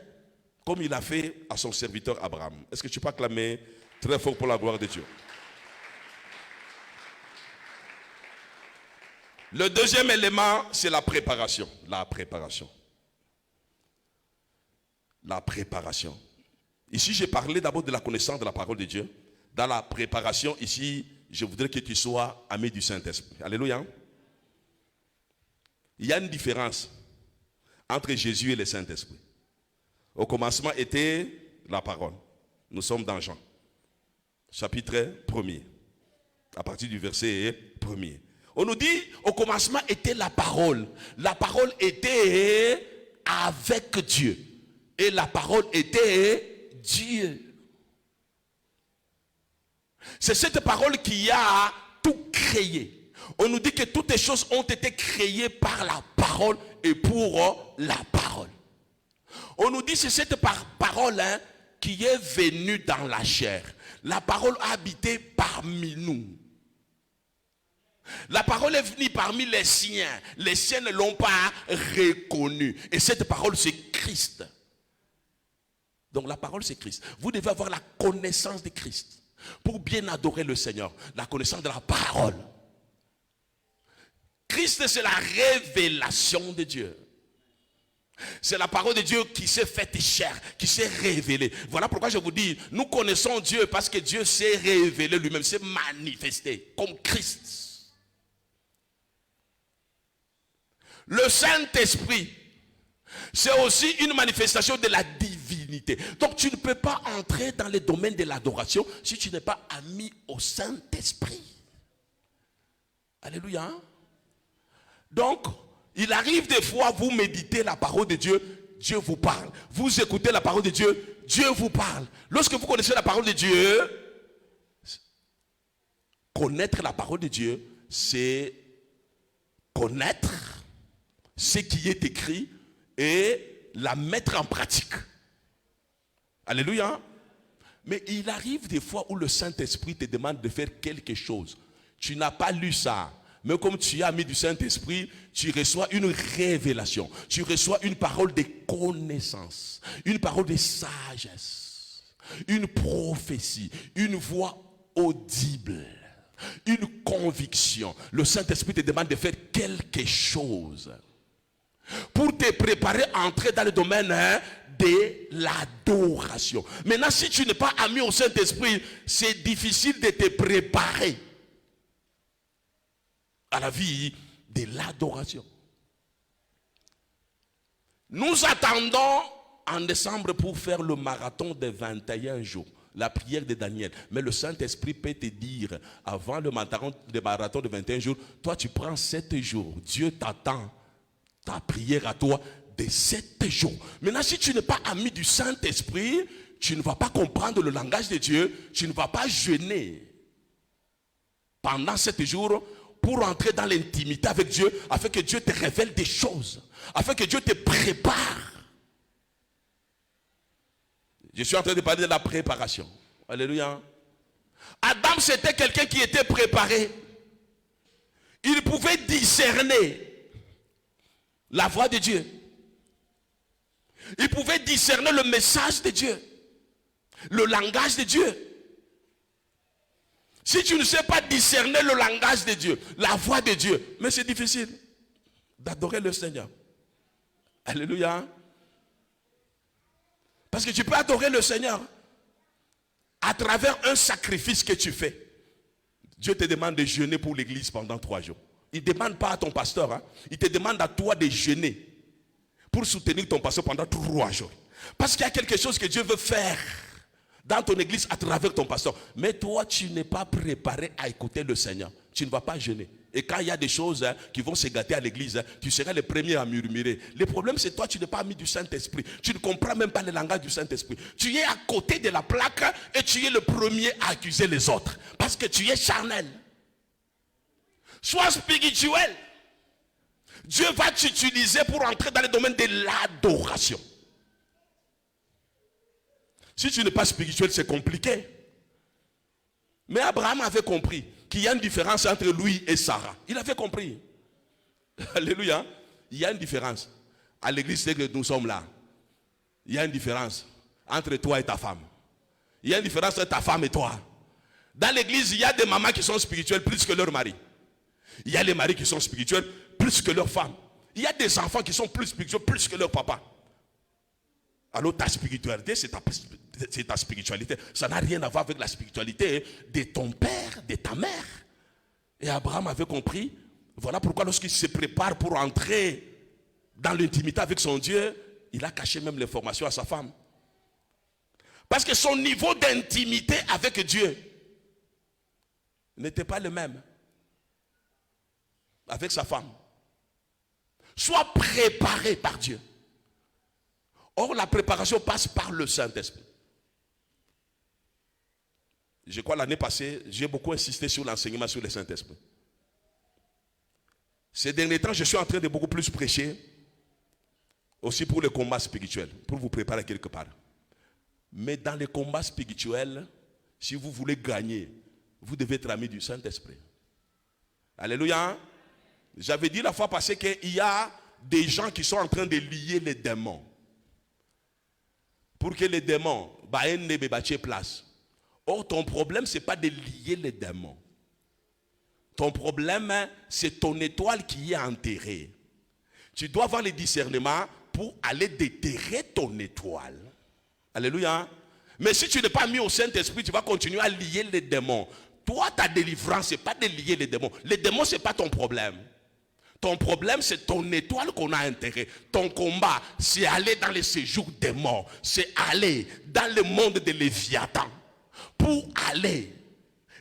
S1: comme il a fait à son serviteur Abraham. Est-ce que tu peux acclamer très fort pour la gloire de Dieu? Le deuxième élément, c'est la préparation. La préparation. La préparation. Ici, j'ai parlé d'abord de la connaissance de la parole de Dieu. Dans la préparation, ici, je voudrais que tu sois ami du Saint-Esprit. Alléluia. Il y a une différence entre Jésus et le Saint-Esprit. Au commencement était la parole. Nous sommes dans Jean, chapitre 1er, à partir du verset 1er. On nous dit, au commencement était la parole. La parole était avec Dieu. Et la parole était Dieu. C'est cette parole qui a tout créé. On nous dit que toutes les choses ont été créées par la parole et pour la parole. On nous dit que c'est cette parole qui est venue dans la chair. La parole a habité parmi nous. La parole est venue parmi les siens. Les siens ne l'ont pas reconnue. Et cette parole, c'est Christ. Donc la parole, c'est Christ. Vous devez avoir la connaissance de Christ pour bien adorer le Seigneur. La connaissance de la parole. Christ, c'est la révélation de Dieu. C'est la parole de Dieu qui s'est faite chair, qui s'est révélée. Voilà pourquoi je vous dis, nous connaissons Dieu parce que Dieu s'est révélé lui-même, s'est manifesté comme Christ. Le Saint-Esprit, c'est aussi une manifestation de la divinité. divinité. Donc tu ne peux pas entrer dans les domaines de l'adoration si tu n'es pas ami au Saint-Esprit. Alléluia. Donc, il arrive des fois, vous méditez la parole de Dieu, Dieu vous parle. Vous écoutez la parole de Dieu, Dieu vous parle. Lorsque vous connaissez la parole de Dieu, connaître la parole de Dieu, c'est connaître ce qui est écrit et la mettre en pratique. Alléluia. Mais il arrive des fois où le Saint-Esprit te demande de faire quelque chose. Tu n'as pas lu ça. Mais comme tu es ami du Saint-Esprit, tu reçois une révélation. Tu reçois une parole de connaissance. Une parole de sagesse. Une prophétie. Une voix audible. Une conviction. Le Saint-Esprit te demande de faire quelque chose pour te préparer à entrer dans le domaine de l'adoration. Maintenant, si tu n'es pas ami au Saint-Esprit, c'est difficile de te préparer à la vie de l'adoration. Nous attendons en décembre pour faire le marathon de 21 jours. La prière de Daniel. Mais le Saint-Esprit peut te dire, avant le marathon de 21 jours, toi tu prends 7 jours. Dieu t'attend ta prière à toi de 7 jours. Maintenant, si tu n'es pas ami du Saint-Esprit, tu ne vas pas comprendre le langage de Dieu. Tu ne vas pas jeûner pendant 7 jours pour entrer dans l'intimité avec Dieu, afin que Dieu te révèle des choses, afin que Dieu te prépare. Je suis en train de parler de la préparation. Alléluia. Adam, c'était quelqu'un qui était préparé. Il pouvait discerner la voix de Dieu. Il pouvait discerner le message de Dieu, le langage de Dieu. Si tu ne sais pas discerner le langage de Dieu, la voix de Dieu, mais c'est difficile d'adorer le Seigneur. Alléluia. Parce que tu peux adorer le Seigneur à travers un sacrifice que tu fais. Dieu te demande de jeûner pour l'église pendant 3 jours. Il ne demande pas à ton pasteur, hein. Il te demande à toi de jeûner pour soutenir ton pasteur pendant 3 jours. Parce qu'il y a quelque chose que Dieu veut faire dans ton église à travers ton pasteur. Mais toi, tu n'es pas préparé à écouter le Seigneur. Tu ne vas pas jeûner. Et quand il y a des choses qui vont se gâter à l'église, tu seras le premier à murmurer. Le problème, c'est toi, tu n'es pas ami du Saint-Esprit. Tu ne comprends même pas le langage du Saint-Esprit. Tu es à côté de la plaque et tu es le premier à accuser les autres. Parce que tu es charnel. Sois spirituel. Dieu va t'utiliser pour entrer dans le domaine de l'adoration. Si tu n'es pas spirituel, c'est compliqué. Mais Abraham avait compris qu'il y a une différence entre lui et Sarah. Il avait compris. Alléluia. Il y a une différence. À l'église, c'est que nous sommes là. Il y a une différence entre toi et ta femme. Il y a une différence entre ta femme et toi. Dans l'église, il y a des mamans qui sont spirituelles plus que leur mari. Il y a les maris qui sont spirituels plus que leurs femmes. Il y a des enfants qui sont plus spirituels plus que leur papa. Alors ta spiritualité, c'est ta spiritualité. Ça n'a rien à voir avec la spiritualité de ton père, de ta mère. Et Abraham avait compris. Voilà pourquoi lorsqu'il se prépare pour entrer dans l'intimité avec son Dieu, il a caché même l'information à sa femme. Parce que son niveau d'intimité avec Dieu n'était pas le même avec sa femme. Sois préparé par Dieu. Or, la préparation passe par le Saint-Esprit. Je crois l'année passée, j'ai beaucoup insisté sur l'enseignement sur le Saint-Esprit. Ces derniers temps, je suis en train de beaucoup plus prêcher aussi pour le combat spirituel, pour vous préparer quelque part. Mais dans le combat spirituel, si vous voulez gagner, vous devez être ami du Saint-Esprit. Alléluia. J'avais dit la fois passée qu'il y a des gens qui sont en train de lier les démons. Pour que les démons ne place. Or, ton problème, ce n'est pas de lier les démons. Ton problème, c'est ton étoile qui est enterrée. Tu dois avoir le discernement pour aller déterrer ton étoile. Alléluia. Mais si tu n'es pas mis au Saint-Esprit, tu vas continuer à lier les démons. Toi, ta délivrance, ce n'est pas de lier les démons. Les démons, ce n'est pas ton problème. Ton problème, c'est ton étoile qu'on a enterrée. Ton combat, c'est aller dans les séjours des morts. C'est aller dans le monde de Léviathan. Pour aller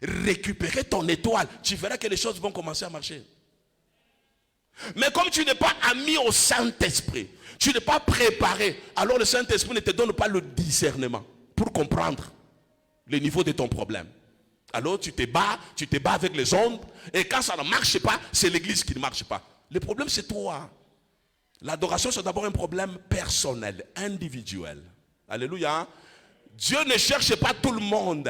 S1: récupérer ton étoile, tu verras que les choses vont commencer à marcher. Mais comme tu n'es pas ami au Saint-Esprit, tu n'es pas préparé, alors le Saint-Esprit ne te donne pas le discernement pour comprendre le niveau de ton problème. Alors tu te bats avec les ondes, et quand ça ne marche pas, c'est l'église qui ne marche pas. Le problème, c'est toi. L'adoration, c'est d'abord un problème personnel, individuel. Alléluia. Dieu ne cherche pas tout le monde.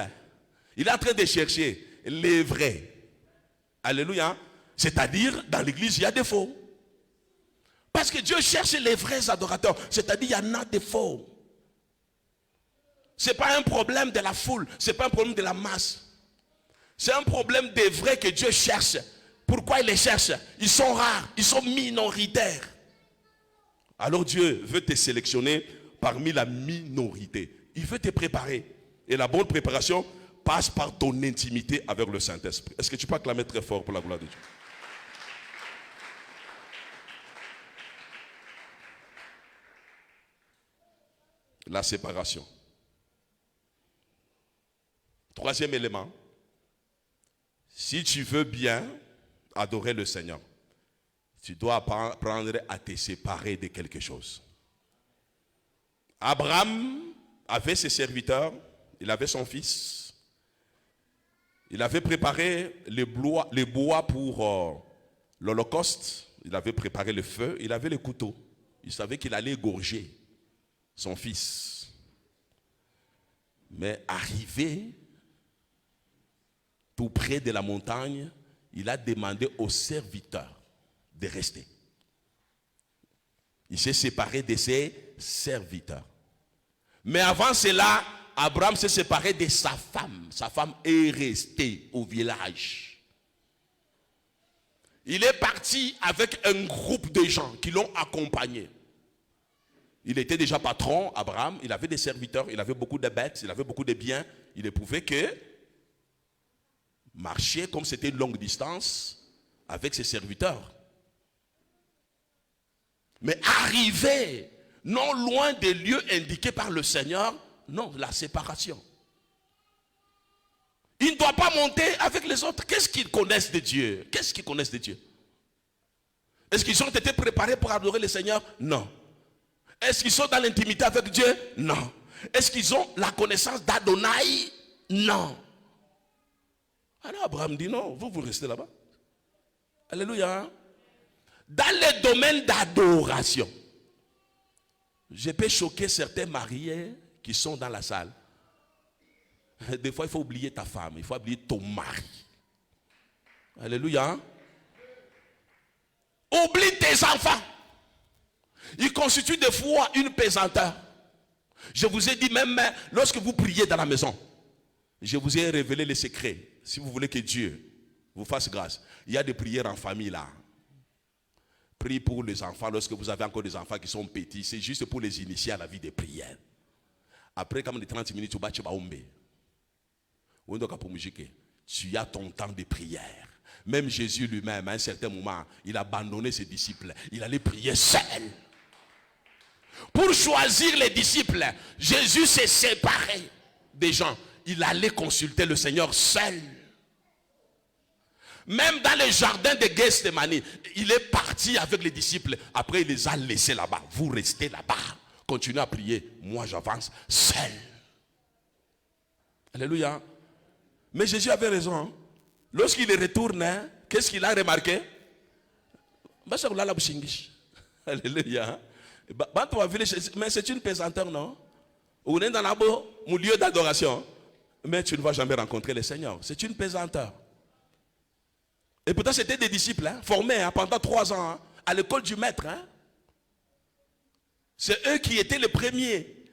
S1: Il est en train de chercher les vrais. Alléluia. C'est-à-dire, dans l'église, il y a des faux. Parce que Dieu cherche les vrais adorateurs. C'est-à-dire, il y en a des faux. Ce n'est pas un problème de la foule. Ce n'est pas un problème de la masse. C'est un problème des vrais que Dieu cherche. Pourquoi il les cherche? Ils sont rares, ils sont minoritaires. Alors Dieu veut te sélectionner parmi la minorité. Il veut te préparer. Et la bonne préparation passe par ton intimité avec le Saint-Esprit. Est-ce que tu peux acclamer très fort pour la gloire de Dieu? La séparation. Troisième élément. Si tu veux bien adorer le Seigneur, tu dois apprendre à te séparer de quelque chose. Abraham avait ses serviteurs, il avait son fils. Il avait préparé les bois pour l'Holocauste. Il avait préparé le feu, il avait le couteau. Il savait qu'il allait égorger son fils. Mais arrivé tout près de la montagne, il a demandé aux serviteurs de rester. Il s'est séparé de ses serviteurs. Mais avant cela, Abraham s'est séparé de sa femme. Sa femme est restée au village. Il est parti avec un groupe de gens qui l'ont accompagné. Il était déjà patron, Abraham. Il avait des serviteurs, il avait beaucoup de bêtes, il avait beaucoup de biens. Il ne pouvait que marcher comme c'était une longue distance avec ses serviteurs. Mais arrivé non loin des lieux indiqués par le Seigneur, non, la séparation. Il ne doit pas monter avec les autres. Qu'est-ce qu'ils connaissent de Dieu? Qu'est-ce qu'ils connaissent de Dieu? Est-ce qu'ils ont été préparés pour adorer le Seigneur? Non. Est-ce qu'ils sont dans l'intimité avec Dieu? Non. Est-ce qu'ils ont la connaissance d'Adonai? Non. Alors Abraham dit non, vous restez là-bas. Alléluia. Dans les domaines d'adoration, je peux choquer certains mariés qui sont dans la salle. Des fois, il faut oublier ta femme, il faut oublier ton mari. Alléluia. Oublie tes enfants. Ils constituent des fois une pesanteur. Je vous ai dit même, lorsque vous priez dans la maison, je vous ai révélé les secrets. Si vous voulez que Dieu vous fasse grâce, il y a des prières en famille là. Prie pour les enfants lorsque vous avez encore des enfants qui sont petits. C'est juste pour les initier à la vie des prières. Après, comme les 30 minutes, tu as ton temps de prière. Même Jésus lui-même, à un certain moment, il a abandonné ses disciples. Il allait prier seul. Pour choisir les disciples, Jésus s'est séparé des gens. Il allait consulter le Seigneur seul. Même dans le jardin de Gethsémani, il est parti avec les disciples. Après, il les a laissés là-bas. Vous restez là-bas. Continuez à prier. Moi, j'avance seul. Alléluia. Mais Jésus avait raison. Lorsqu'il retourne, qu'est-ce qu'il a remarqué? Alléluia. Mais c'est une pesanteur, non? On est dans un lieu d'adoration. Mais tu ne vas jamais rencontrer le Seigneur. C'est une pesanteur. Et pourtant, c'était des disciples formés pendant 3 ans à l'école du maître. C'est eux qui étaient les premiers,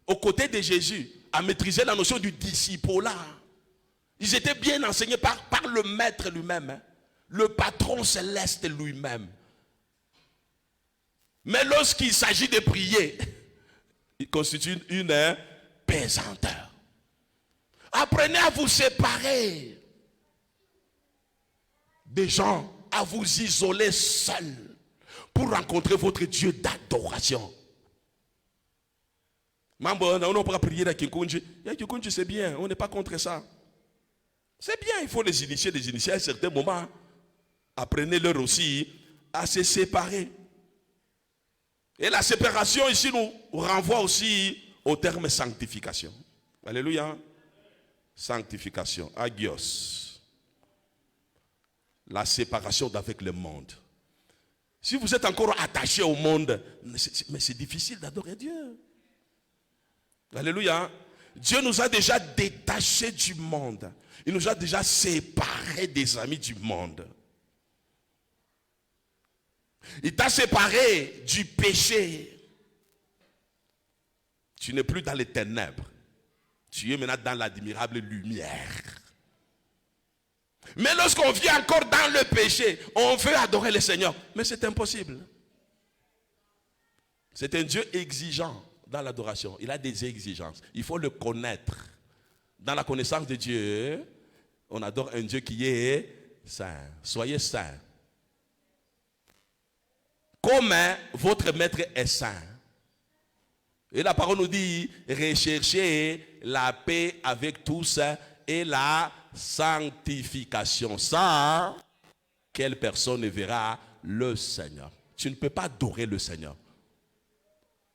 S1: aux côtés de Jésus, à maîtriser la notion du discipolat. Ils étaient bien enseignés par le maître lui-même, le patron céleste lui-même. Mais lorsqu'il s'agit de prier, il constitue une pesanteur. Apprenez à vous séparer des gens à vous isoler seul pour rencontrer votre Dieu d'adoration. On n'a pas prié à Kikunji. Kikunji, c'est bien, on n'est pas contre ça. C'est bien, il faut les initier à un certain moment. Apprenez-leur aussi à se séparer. Et la séparation ici nous renvoie aussi au terme sanctification. Alléluia. Sanctification, agios. La séparation d'avec le monde. Si vous êtes encore attaché au monde, mais c'est difficile d'adorer Dieu. Alléluia. Dieu nous a déjà détachés du monde. Il nous a déjà séparés des amis du monde. Il t'a séparé du péché. Tu n'es plus dans les ténèbres. Tu es maintenant dans l'admirable lumière. Mais lorsqu'on vient encore dans le péché, on veut adorer le Seigneur. Mais c'est impossible. C'est un Dieu exigeant dans l'adoration. Il a des exigences. Il faut le connaître. Dans la connaissance de Dieu, on adore un Dieu qui est saint. Soyez saints. Comme votre maître est saint. Et la parole nous dit, recherchez la paix avec tous et la sanctification. Sans quelle personne ne verra le Seigneur. Tu ne peux pas adorer le Seigneur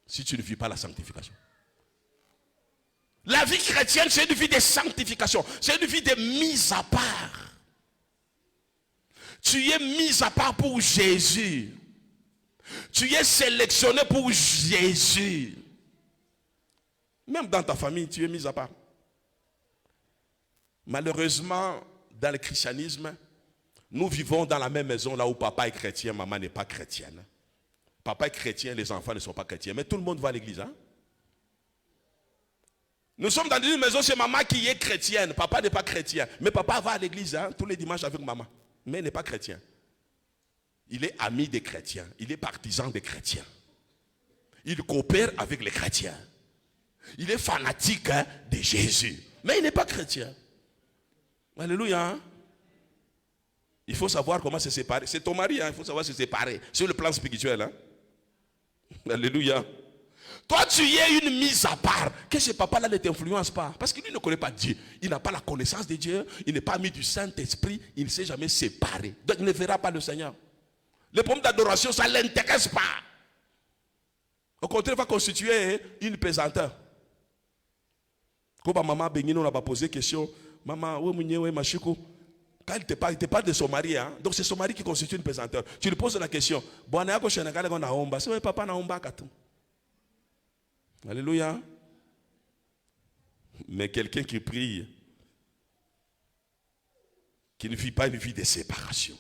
S1: si tu ne vis pas la sanctification. La vie chrétienne, c'est une vie de sanctification. C'est une vie de mise à part. Tu es mis à part pour Jésus. Tu es sélectionné pour Jésus. Même dans ta famille, tu es mis à part. Malheureusement, dans le christianisme, nous vivons dans la même maison là où papa est chrétien, maman n'est pas chrétienne. Papa est chrétien, les enfants ne sont pas chrétiens. Mais tout le monde va à l'église. Hein? Nous sommes dans une maison chez maman qui est chrétienne. Papa n'est pas chrétien. Mais papa va à l'église tous les dimanches avec maman. Mais il n'est pas chrétien. Il est ami des chrétiens. Il est partisan des chrétiens. Il coopère avec les chrétiens. Il est fanatique de Jésus. Mais il n'est pas chrétien. Alléluia. Il faut savoir comment se séparer. C'est ton mari, il faut savoir se séparer. Sur le plan spirituel. Hein? Alléluia. Toi, tu es une mise à part. Que ce papa-là ne t'influence pas. Parce qu'il ne connaît pas Dieu. Il n'a pas la connaissance de Dieu. Il n'est pas ami du Saint-Esprit. Il ne s'est jamais séparé. Donc, il ne verra pas le Seigneur. Le problème d'adoration, ça ne l'intéresse pas. Au contraire, il va constituer une pesanteur. Quand maman Benino n'a pas posé question, maman, où machiko? Quand il te parle de son mari, hein? Donc c'est son mari qui constitue une pesanteur. Tu lui poses la question, c'est papa na omba katou. Alléluia. Mais quelqu'un qui prie, qui ne vit pas une vie de séparation.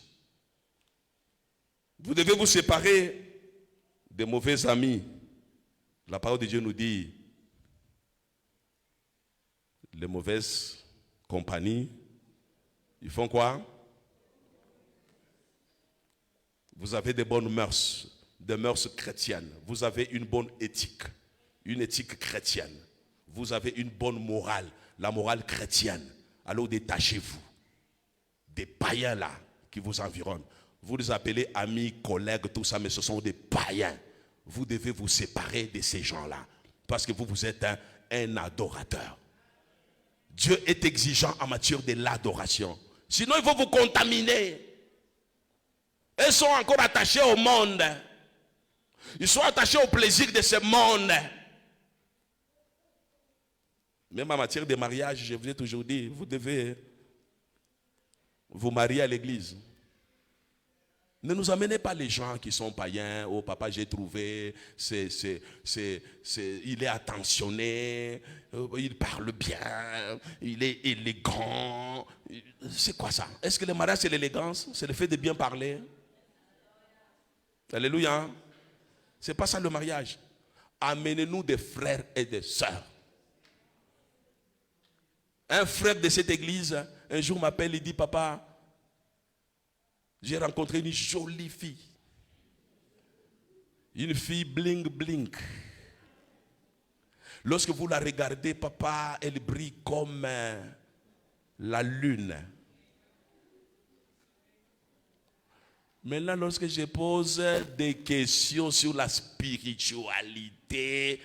S1: Vous devez vous séparer des mauvais amis. La parole de Dieu nous dit, les mauvaises compagnies, ils font quoi? Vous avez des bonnes mœurs, des mœurs chrétiennes. Vous avez une bonne éthique, une éthique chrétienne. Vous avez une bonne morale, la morale chrétienne. Alors détachez-vous des païens là qui vous environnent. Vous les appelez amis, collègues, tout ça, mais ce sont des païens. Vous devez vous séparer de ces gens-là. Parce que vous êtes un adorateur. Dieu est exigeant en matière de l'adoration. Sinon, il va vous contaminer. Ils sont encore attachés au monde. Ils sont attachés au plaisir de ce monde. Même en matière de mariage, je vous ai toujours dit, vous devez vous marier à l'église. Ne nous amenez pas les gens qui sont païens. Oh papa, j'ai trouvé, il est attentionné, il parle bien, il est élégant. C'est quoi ça? Est-ce que le mariage c'est l'élégance? C'est le fait de bien parler? Alléluia. C'est pas ça le mariage. Amenez-nous des frères et des sœurs. Un frère de cette église, un jour m'appelle, il dit, papa, j'ai rencontré une jolie fille. Une fille bling bling. Lorsque vous la regardez, papa, elle brille comme la lune. Maintenant, lorsque je pose des questions sur la spiritualité,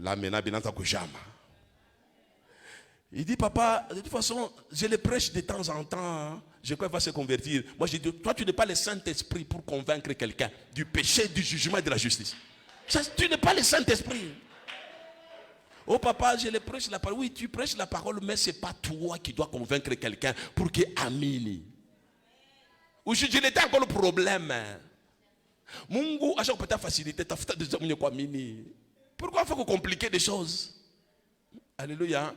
S1: là maintenant, Binanta Koujama. Il dit, papa, de toute façon, je le prêche de temps en temps. Hein. Je crois qu'il va se convertir. Moi, je dis, toi, tu n'es pas le Saint-Esprit pour convaincre quelqu'un du péché, du jugement et de la justice. Ça, tu n'es pas le Saint-Esprit. Oh papa, je le prêche la parole. Oui, tu prêches la parole, mais ce n'est pas toi qui dois convaincre quelqu'un pour qu'il amine. Ou je dis, c'était encore le problème. Mungu, à chaque fois, facilité, tu as fait des hommes quoi mini. Pourquoi il faut compliquer des choses? Alléluia.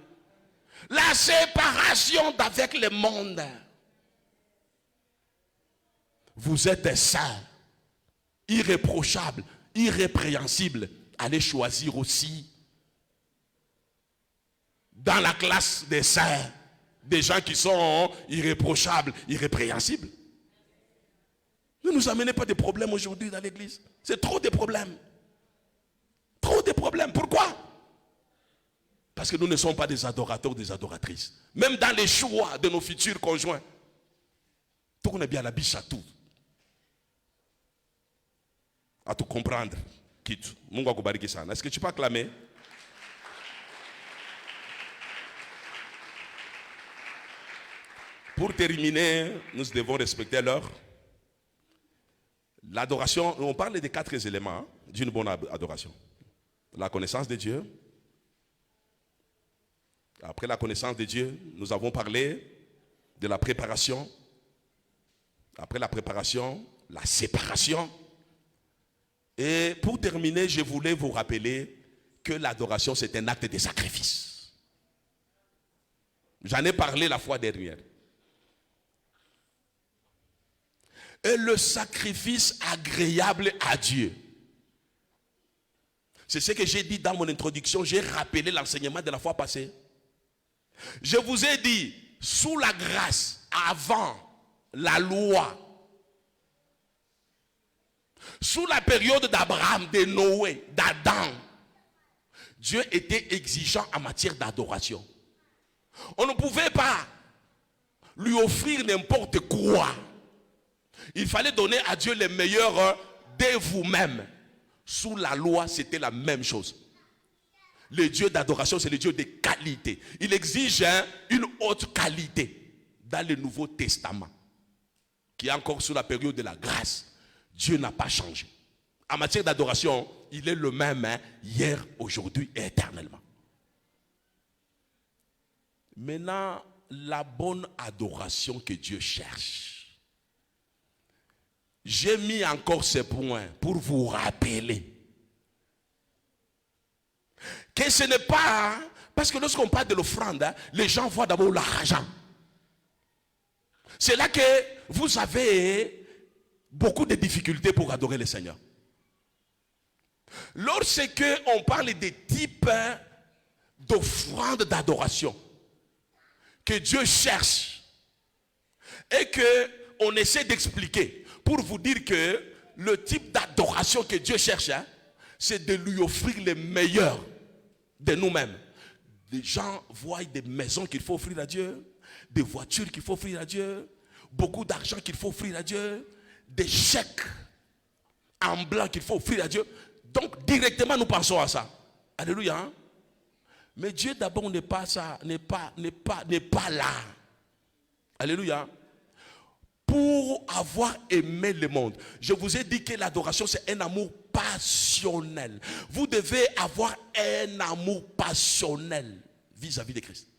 S1: La séparation d'avec le monde. Vous êtes saints, irréprochables, irrépréhensibles. Allez choisir aussi dans la classe des saints des gens qui sont irréprochables, irrépréhensibles. Ne nous amenez pas de problèmes aujourd'hui dans l'église. C'est trop de problèmes. Trop de problèmes. Pourquoi? Parce que nous ne sommes pas des adorateurs ou des adoratrices. Même dans les choix de nos futurs conjoints. Tout qu'on est bien la biche à tout. À tout comprendre. Quitte. Est-ce que tu peux acclamer? Pour terminer, nous devons respecter l'heure. L'adoration, on parle des 4 éléments d'une bonne adoration. La connaissance de Dieu. Après la connaissance de Dieu, nous avons parlé de la préparation. Après la préparation, la séparation. Et pour terminer, je voulais vous rappeler que l'adoration, c'est un acte de sacrifice. J'en ai parlé la fois dernière. Et le sacrifice agréable à Dieu. C'est ce que j'ai dit dans mon introduction. J'ai rappelé l'enseignement de la fois passée. Je vous ai dit, sous la grâce, avant la loi, sous la période d'Abraham, de Noé, d'Adam, Dieu était exigeant en matière d'adoration. On ne pouvait pas lui offrir n'importe quoi. Il fallait donner à Dieu le meilleur de vous-même. Sous la loi, c'était la même chose. Le Dieu d'adoration, c'est le Dieu de qualité. Il exige une haute qualité dans le Nouveau Testament, qui est encore sous la période de la grâce. Dieu n'a pas changé. En matière d'adoration, il est le même hier, aujourd'hui et éternellement. Maintenant, la bonne adoration que Dieu cherche. J'ai mis encore ces points pour vous rappeler que ce n'est pas, parce que lorsqu'on parle de l'offrande, les gens voient d'abord l'argent. C'est là que vous avez beaucoup de difficultés pour adorer le Seigneur. Lorsque on parle des types d'offrandes d'adoration que Dieu cherche et que on essaie d'expliquer pour vous dire que le type d'adoration que Dieu cherche, c'est de lui offrir le meilleur de nous-mêmes. Les gens voient des maisons qu'il faut offrir à Dieu, des voitures qu'il faut offrir à Dieu, beaucoup d'argent qu'il faut offrir à Dieu, des chèques en blanc qu'il faut offrir à Dieu. Donc directement nous pensons à ça. Alléluia. Hein? Mais Dieu d'abord n'est pas ça, n'est pas là. Alléluia. Pour avoir aimé le monde. Je vous ai dit que l'adoration c'est un amour passionnel. Vous devez avoir un amour passionnel vis-à-vis de Christ.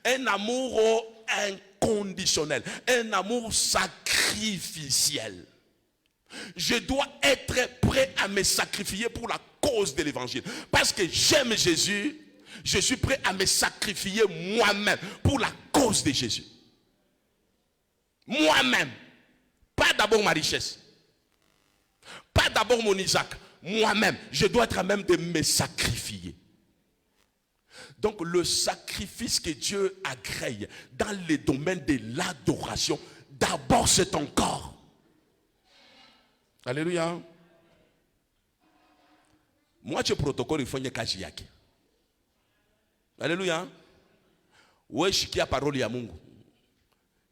S1: Un amour inconditionnel. Un amour sacrificiel. Je dois être prêt à me sacrifier pour la cause de l'évangile. Parce que j'aime Jésus, je suis prêt à me sacrifier moi-même pour la cause de Jésus. Moi-même. Pas d'abord ma richesse. Pas d'abord mon Isaac. Moi-même. Je dois être à même de me sacrifier. Donc le sacrifice que Dieu agrée dans le domaine de l'adoration, d'abord c'est ton corps. Alléluia. Moi tu protocole il faut n'y kaji yake. Alléluia. Ouais shikia parole ya Mungu.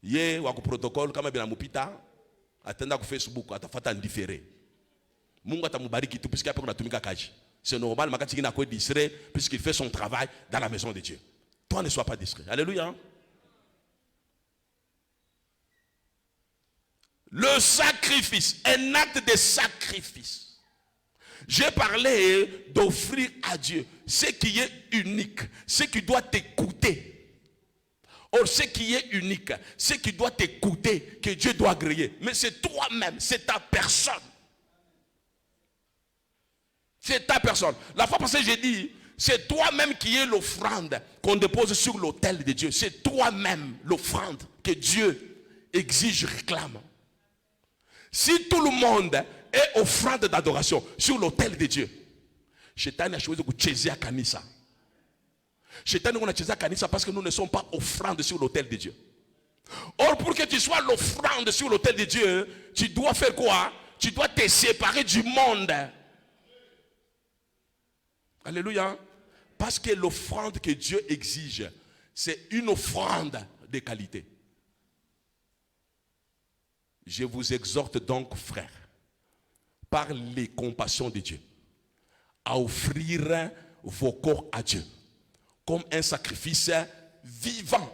S1: Ye wako protocol kama bila mupita atenda ku Facebook atafata ndifere. Mungu atamubariki tu puisque après unatumika kaji. C'est normal makati kina ko distrait puisqu'il fait son travail dans la maison de Dieu. Toi ne sois pas distrait. Alléluia. Le sacrifice, un acte de sacrifice. J'ai parlé d'offrir à Dieu ce qui est unique, ce qui doit t'écouter. Or, ce qui est unique, ce qui doit t'écouter, que Dieu doit agréer. Mais c'est toi-même, c'est ta personne. C'est ta personne. La fois passée, j'ai dit, c'est toi-même qui es l'offrande qu'on dépose sur l'autel de Dieu. C'est toi-même l'offrande que Dieu exige, réclame. Si tout le monde est offrande d'adoration sur l'autel de Dieu, Shetani a choisi de chaiser à Kanisa. Shetani a chaiser à Kanisa parce que nous ne sommes pas offrandes sur l'autel de Dieu. Or, pour que tu sois l'offrande sur l'autel de Dieu, tu dois faire quoi? Tu dois te séparer du monde. Alléluia. Parce que l'offrande que Dieu exige, c'est une offrande de qualité. Je vous exhorte donc, frères, par les compassions de Dieu, à offrir vos corps à Dieu comme un sacrifice vivant,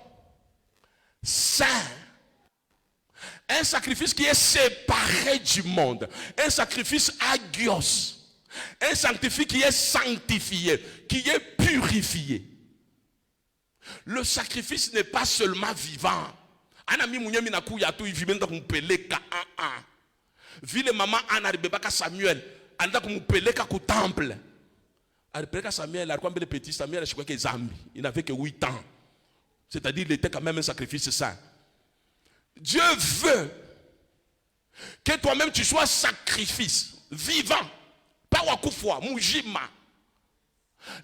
S1: saint, un sacrifice qui est séparé du monde, un sacrifice agios, un sacrifice qui est sanctifié, qui est purifié. Le sacrifice n'est pas seulement vivant. Anami munyemi na kuya tu ivimenda kumpeleka vile mama Anna alibebaka Samuel anda kumpeleka ku temple. Alipeleka Samuel, alikuwa mbele petit Samuel alikuwa ke zambi. Il n'avait que 8 ans. C'est-à-dire il était quand même un sacrifice saint. Dieu veut que toi-même tu sois sacrifice vivant, pas wakufwa, mujima.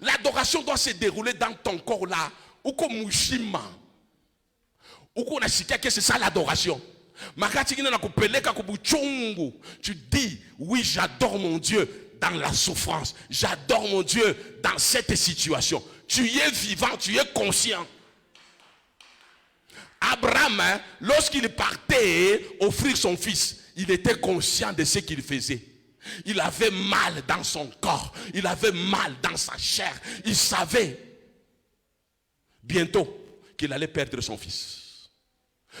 S1: L'adoration doit se dérouler dans ton corps là, ou comme mujima. Que c'est ça l'adoration. Tu dis, oui, j'adore mon Dieu dans la souffrance. J'adore mon Dieu dans cette situation. Tu es vivant, tu es conscient. Abraham, lorsqu'il partait offrir son fils, il était conscient de ce qu'il faisait. Il avait mal dans son corps. Il avait mal dans sa chair. Il savait bientôt qu'il allait perdre son fils.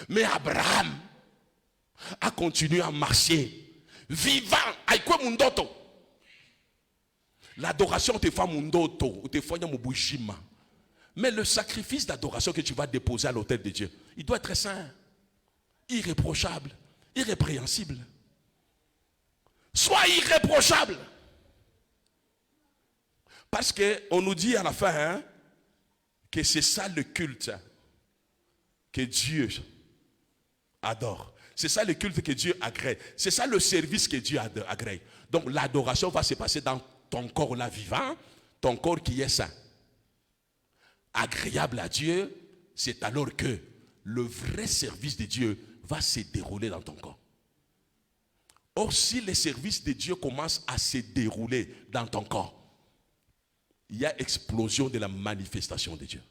S1: Mais Abraham a continué à marcher, vivant. L'adoration te fait mundoto, ou te fait mubushima. Mais le sacrifice d'adoration que tu vas déposer à l'autel de Dieu, il doit être saint, irréprochable, irrépréhensible. Sois irréprochable. Parce qu'on nous dit à la fin que c'est ça le culte que Dieu adore. C'est ça le culte que Dieu agrée. C'est ça le service que Dieu agrée. Donc l'adoration va se passer dans ton corps là vivant, ton corps qui est saint. Agréable à Dieu, c'est alors que le vrai service de Dieu va se dérouler dans ton corps. Or, si le service de Dieu commence à se dérouler dans ton corps, il y a explosion de la manifestation de Dieu.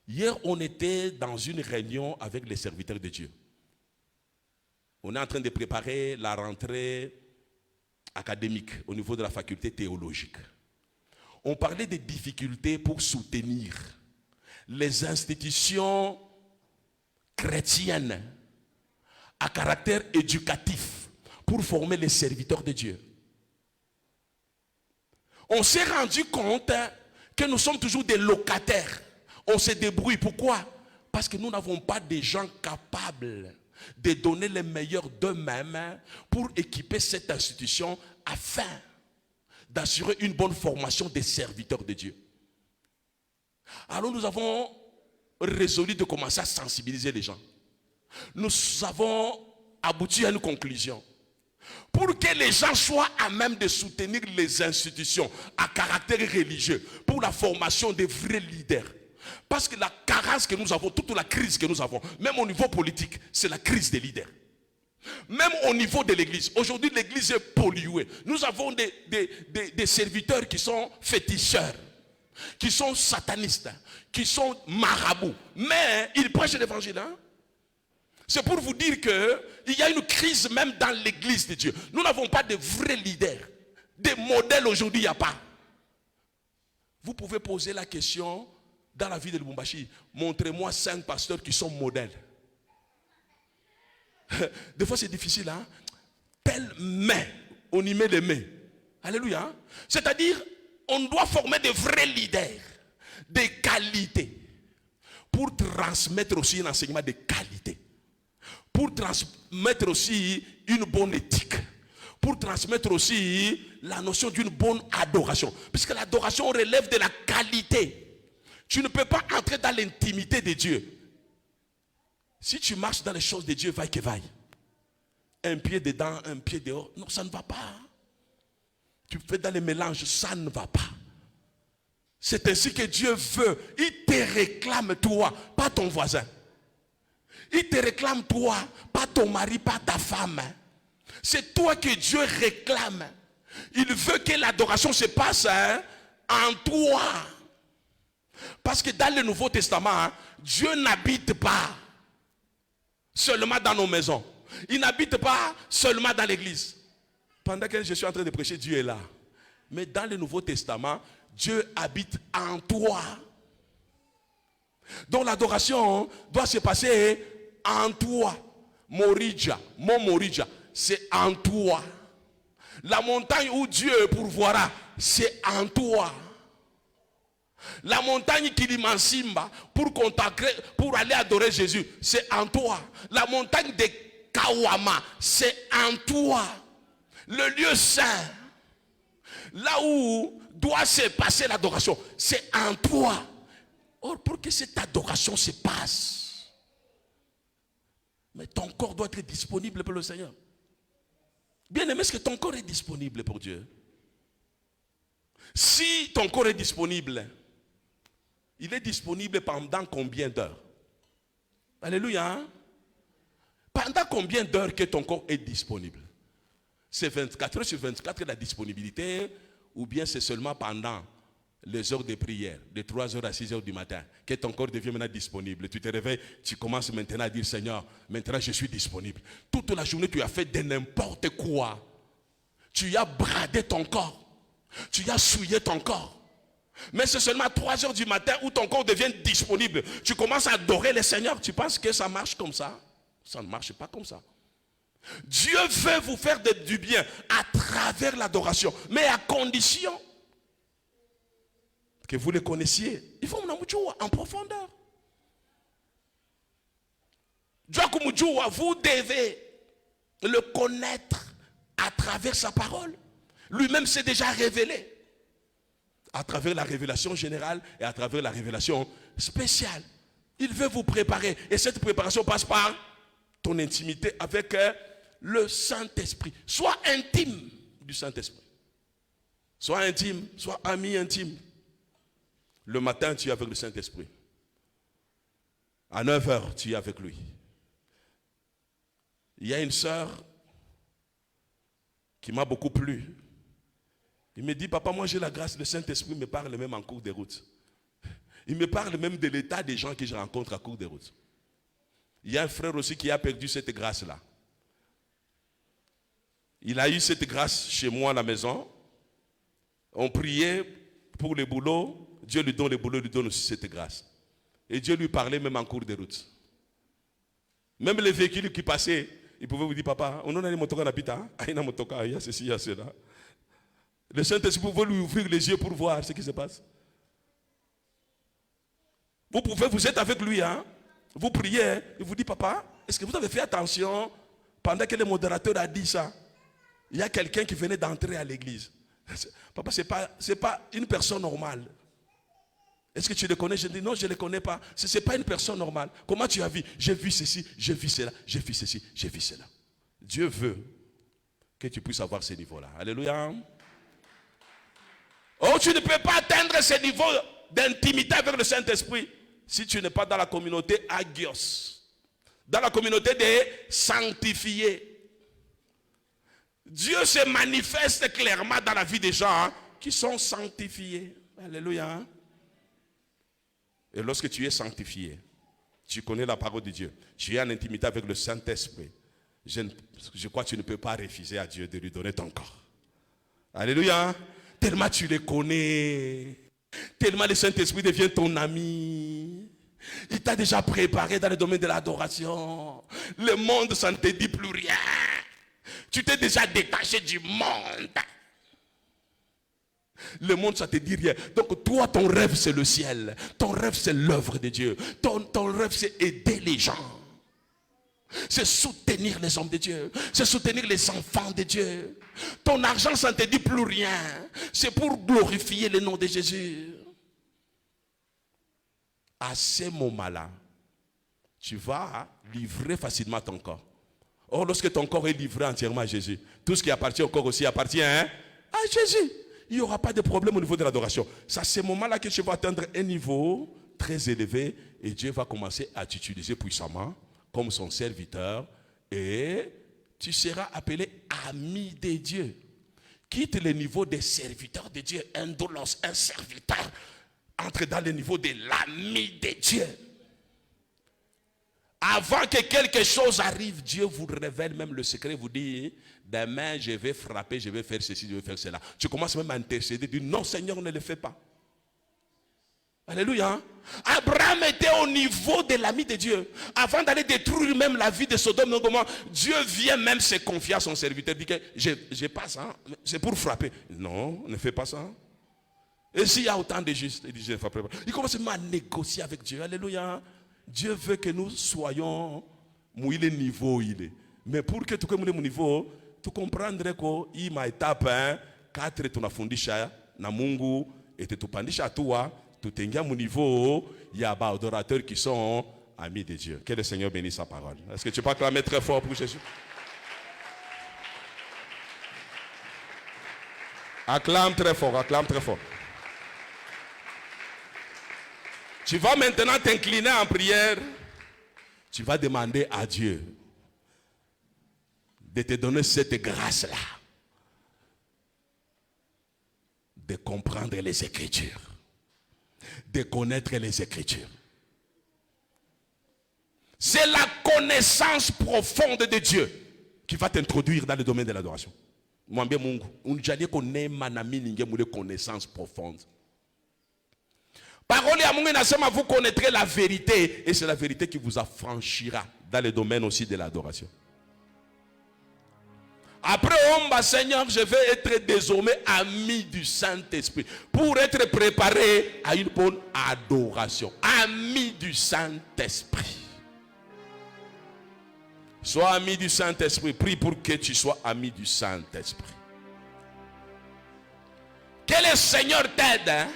S1: Hier, on était dans une réunion avec les serviteurs de Dieu. On est en train de préparer la rentrée académique au niveau de la faculté théologique. On parlait des difficultés pour soutenir les institutions chrétiennes à caractère éducatif pour former les serviteurs de Dieu. On s'est rendu compte que nous sommes toujours des locataires. On se débrouille. Pourquoi? Parce que nous n'avons pas des gens capables de donner le meilleur d'eux-mêmes pour équiper cette institution afin d'assurer une bonne formation des serviteurs de Dieu. Alors nous avons résolu de commencer à sensibiliser les gens. Nous avons abouti à une conclusion. Pour que les gens soient à même de soutenir les institutions à caractère religieux pour la formation des vrais leaders. Parce que la carence que nous avons, toute la crise que nous avons, même au niveau politique, c'est la crise des leaders. Même au niveau de l'église. Aujourd'hui, l'église est polluée. Nous avons des serviteurs qui sont féticheurs, qui sont satanistes, qui sont marabouts. Mais ils prêchent l'évangile. Hein? C'est pour vous dire qu'il y a une crise même dans l'église de Dieu. Nous n'avons pas de vrais leaders. Des modèles aujourd'hui, il n'y a pas. Vous pouvez poser la question dans la vie de Lubumbashi. Montrez-moi 5 pasteurs qui sont modèles. Des fois c'est difficile, hein? Telle main, on y met les mains. Alléluia. C'est-à-dire, on doit former de vrais leaders, des qualités, pour transmettre aussi un enseignement de qualité, pour transmettre aussi une bonne éthique, pour transmettre aussi la notion d'une bonne adoration. Puisque l'adoration relève de la qualité. Tu ne peux pas entrer dans l'intimité de Dieu. Si tu marches dans les choses de Dieu, vaille que vaille. Un pied dedans, un pied dehors. Non, ça ne va pas. Tu fais dans les mélanges, ça ne va pas. C'est ainsi que Dieu veut. Il te réclame toi, pas ton voisin. Il te réclame toi, pas ton mari, pas ta femme. C'est toi que Dieu réclame. Il veut que l'adoration se passe en toi. Parce que dans le Nouveau Testament, Dieu n'habite pas seulement dans nos maisons. Il n'habite pas seulement dans l'église. Pendant que je suis en train de prêcher, Dieu est là. Mais dans le Nouveau Testament, Dieu habite en toi. Donc l'adoration doit se passer en toi. Morija, mon Morija, c'est en toi. La montagne où Dieu pourvoira, c'est en toi. La montagne Kilimansimba, pour aller adorer Jésus, c'est en toi. La montagne de Kawama, c'est en toi. Le lieu saint, là où doit se passer l'adoration, c'est en toi. Or, pour que cette adoration se passe, mais ton corps doit être disponible pour le Seigneur. Bien aimé, est-ce que ton corps est disponible pour Dieu? Si ton corps est disponible, il est disponible pendant combien d'heures? Alléluia. Hein? Pendant combien d'heures que ton corps est disponible? C'est 24 heures sur 24 la disponibilité, ou bien c'est seulement pendant les heures de prière, de 3 heures à 6 heures du matin, que ton corps devient maintenant disponible. Tu te réveilles, tu commences maintenant à dire, Seigneur, maintenant je suis disponible. Toute la journée, tu as fait de n'importe quoi. Tu as bradé ton corps. Tu as souillé ton corps. Mais c'est seulement à 3 heures du matin où ton corps devient disponible. Tu commences à adorer le Seigneur. Tu penses que ça marche comme ça? Ça ne marche pas comme ça. Dieu veut vous faire du bien à travers l'adoration, mais à condition que vous le connaissiez. Il faut en profondeur. Vous devez le connaître à travers sa parole. Lui-même s'est déjà révélé. À travers la révélation générale et à travers la révélation spéciale. Il veut vous préparer. Et cette préparation passe par ton intimité avec le Saint-Esprit. Sois intime du Saint-Esprit. Sois intime, sois ami intime. Le matin, tu es avec le Saint-Esprit. À 9h, tu es avec lui. Il y a une sœur qui m'a beaucoup plu. Il me dit, papa, moi j'ai la grâce, le Saint-Esprit me parle même en cours de route. Il me parle même de l'état des gens que je rencontre à cours de route. Il y a un frère aussi qui a perdu cette grâce-là. Il a eu cette grâce chez moi à la maison. On priait pour le boulot. Dieu lui donne le boulot, lui donne aussi cette grâce. Et Dieu lui parlait même en cours de route. Même les véhicules qui passaient, ils pouvaient vous dire, papa, on a une motoka d'habitat, il y a une motoka, il y a ceci, il y a cela. Le Saint-Esprit pouvait lui ouvrir les yeux pour voir ce qui se passe. Vous êtes avec lui, hein? Vous priez, il vous dit, papa, est-ce que vous avez fait attention pendant que le modérateur a dit ça? Il y a quelqu'un qui venait d'entrer à l'église. Papa, ce n'est pas une personne normale. Est-ce que tu le connais? Je dis non, je ne le connais pas. Ce n'est pas une personne normale. Comment tu as vu? J'ai vu ceci, j'ai vu cela, j'ai vu ceci, j'ai vu cela. Dieu veut que tu puisses avoir ce niveau-là. Alléluia. Oh, tu ne peux pas atteindre ce niveau d'intimité avec le Saint-Esprit si tu n'es pas dans la communauté agios, dans la communauté des sanctifiés. Dieu se manifeste clairement dans la vie des gens qui sont sanctifiés. Alléluia. Et lorsque tu es sanctifié, tu connais la parole de Dieu, tu es en intimité avec le Saint-Esprit, je crois que tu ne peux pas refuser à Dieu de lui donner ton corps. Alléluia. Tellement tu les connais, tellement le Saint-Esprit devient ton ami. Il t'a déjà préparé dans le domaine de l'adoration. Le monde, ça ne te dit plus rien. Tu t'es déjà détaché du monde. Le monde, ça ne te dit rien. Donc toi, ton rêve, c'est le ciel. Ton rêve, c'est l'œuvre de Dieu. Ton rêve, c'est aider les gens. C'est soutenir les hommes de Dieu. C'est soutenir les enfants de Dieu. Ton argent, ça ne te dit plus rien. C'est pour glorifier le nom de Jésus. À ce moment-là, tu vas livrer facilement ton corps. Or, lorsque ton corps est livré entièrement à Jésus, tout ce qui appartient au corps aussi appartient à Jésus. Il n'y aura pas de problème au niveau de l'adoration. C'est à ce moment-là que tu vas atteindre un niveau très élevé et Dieu va commencer à t'utiliser puissamment comme son serviteur et tu seras appelé ami de Dieu. Quitte le niveau des serviteurs de Dieu, un doulos, un serviteur. Entre dans le niveau de l'ami de Dieu. Avant que quelque chose arrive, Dieu vous révèle même le secret, vous dit, demain je vais frapper, je vais faire ceci, je vais faire cela. Tu commences même à intercéder, dis non Seigneur, ne le fais pas. Alléluia. Abraham était au niveau de l'ami de Dieu. Avant d'aller détruire même la vie de Sodome, Dieu vient même se confier à son serviteur, dit que je passe, hein, c'est pour frapper. Non, ne fais pas ça. Et s'il y a autant de justes, il dit, je ne frapperai pas. Il commence même à négocier avec Dieu. Alléluia. Dieu veut que nous soyons où il est niveau il est. Mais pour que tu connais mon niveau, tu comprendrais qu'il m'a étape 4 tunafundisha na Mungu et tu pandisha toi, tu tengas mon niveau, il y a des adorateurs qui sont amis de Dieu. Que le Seigneur bénisse sa parole. Est-ce que tu peux acclamer très fort pour Jésus? Acclame très fort, acclame très fort. Tu vas maintenant t'incliner en prière. Tu vas demander à Dieu de te donner cette grâce-là. De comprendre les Écritures. De connaître les Écritures. C'est la connaissance profonde de Dieu qui va t'introduire dans le domaine de l'adoration. Mwambie Mungu, unjalie kone manami ninge mule connaissance profonde. Parole à Mungu nasema, vous connaîtrez la vérité et c'est la vérité qui vous affranchira dans le domaine aussi de l'adoration. Après, Seigneur, je vais être désormais ami du Saint-Esprit pour être préparé à une bonne adoration. Ami du Saint-Esprit. Sois ami du Saint-Esprit. Prie pour que tu sois ami du Saint-Esprit. Que le Seigneur t'aide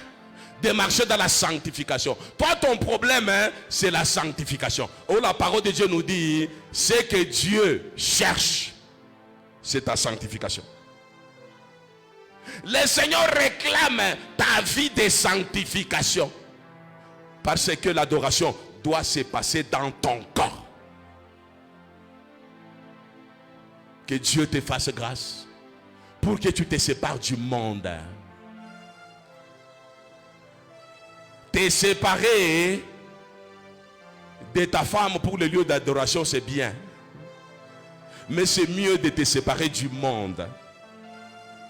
S1: de marcher dans la sanctification. Toi, ton problème, c'est la sanctification. Oh, la parole de Dieu nous dit, c'est que Dieu cherche, c'est ta sanctification. Le Seigneur réclame ta vie de sanctification. Parce que l'adoration doit se passer dans ton corps. Que Dieu te fasse grâce pour que tu te sépares du monde. Te séparer de ta femme pour le lieu d'adoration, c'est bien. Mais c'est mieux de te séparer du monde.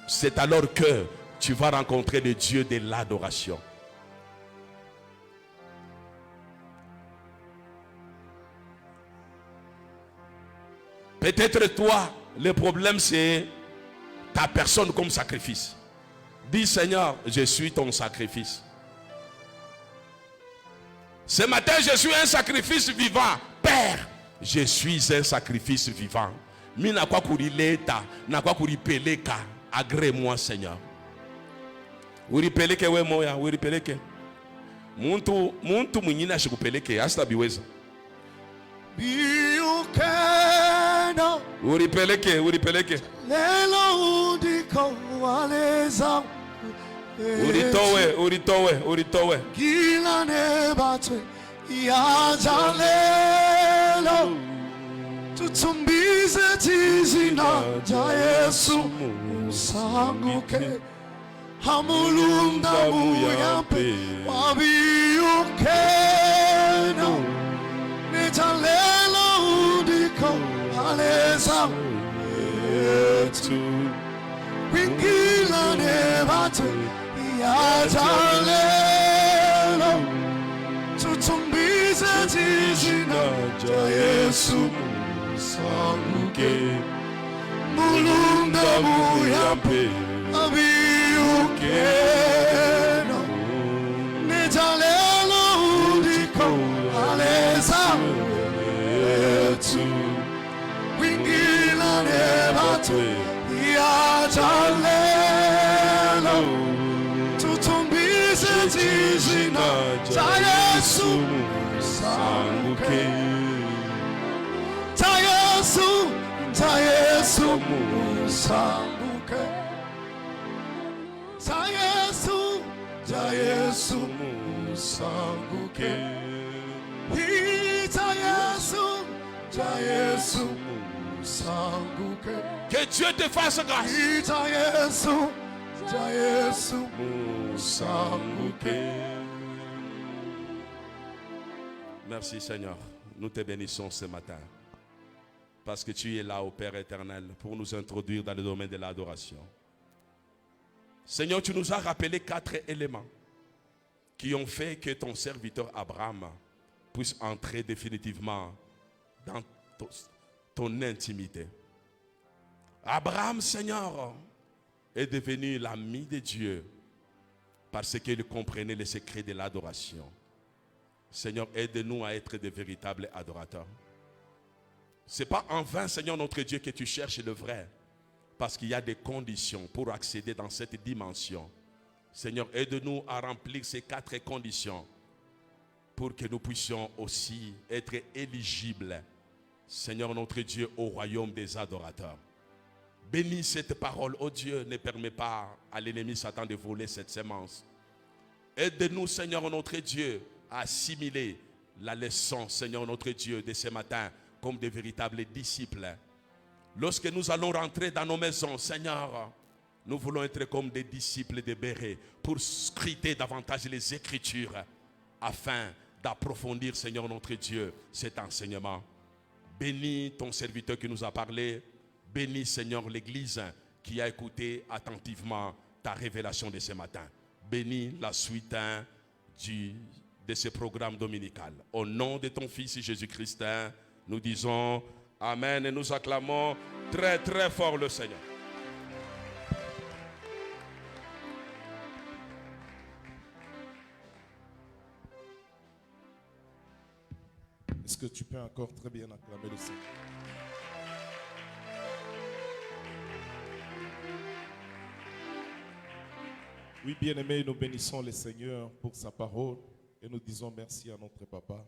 S1: C'est alors que tu vas rencontrer le Dieu de l'adoration. Peut-être toi, le problème c'est ta personne comme sacrifice. Dis Seigneur, je suis ton sacrifice. Ce matin, je suis un sacrifice vivant. Père, je suis un sacrifice vivant. Mi na kwa kurileta, na kwa kuripeleka. Agrée-moi, Seigneur. Uripeleke we moya, uripeleke. Muntu mwingine ashikupeleke, hasta biweza.
S2: Biukeno.
S1: Uripeleke.
S2: Lelo udiko waleza.
S1: Uritowe.
S2: Gila nebatwe yajalelo. Tutumbize tizina ja Yesu musanguke. Hamulunda muyampe wabiukeno.
S3: aleza yetu wingilane batu yajalelo tutumbize jina ja Yesu musanguke mulunda muyampe abiyukeno nejalelo udiko aleza yetu wingilane batu yajalelo tutumbize jina ja Yesu musanguke ja Yesu musanguke ja Yesu musanguke ja Yesu musanguke.
S1: Que Dieu te fasse grâce.
S3: ja Yesu musanguke.
S1: Merci Seigneur. Nous te bénissons ce matin. Parce que tu es là, au Père éternel, pour nous introduire dans le domaine de l'adoration. Seigneur, tu nous as rappelé 4 éléments qui ont fait que ton serviteur Abraham puisse entrer définitivement dans ton intimité. Abraham, Seigneur, est devenu l'ami de Dieu parce qu'il comprenait les secrets de l'adoration. Seigneur, aide-nous à être de véritables adorateurs. Ce n'est pas en vain, Seigneur notre Dieu, que tu cherches le vrai. Parce qu'il y a des conditions pour accéder dans cette dimension. Seigneur, aide-nous à remplir ces 4 conditions pour que nous puissions aussi être éligibles, Seigneur notre Dieu, au royaume des adorateurs. Bénis cette parole, oh Dieu, ne permet pas à l'ennemi Satan de voler cette sémence. Aide-nous, Seigneur notre Dieu, à assimiler la leçon, Seigneur notre Dieu, de ce matin, comme des véritables disciples. Lorsque nous allons rentrer dans nos maisons, Seigneur, nous voulons être comme des disciples de Béret pour scruter davantage les Écritures afin d'approfondir, Seigneur notre Dieu, cet enseignement. Bénis ton serviteur qui nous a parlé. Bénis, Seigneur, l'Église qui a écouté attentivement ta révélation de ce matin. Bénis la suite de ce programme dominical. Au nom de ton Fils Jésus-Christ, nous disons Amen et nous acclamons très très fort le Seigneur.
S4: Est-ce que tu peux encore très bien acclamer le Seigneur? Oui, bien-aimés, nous bénissons le Seigneur pour sa parole et nous disons merci à notre papa.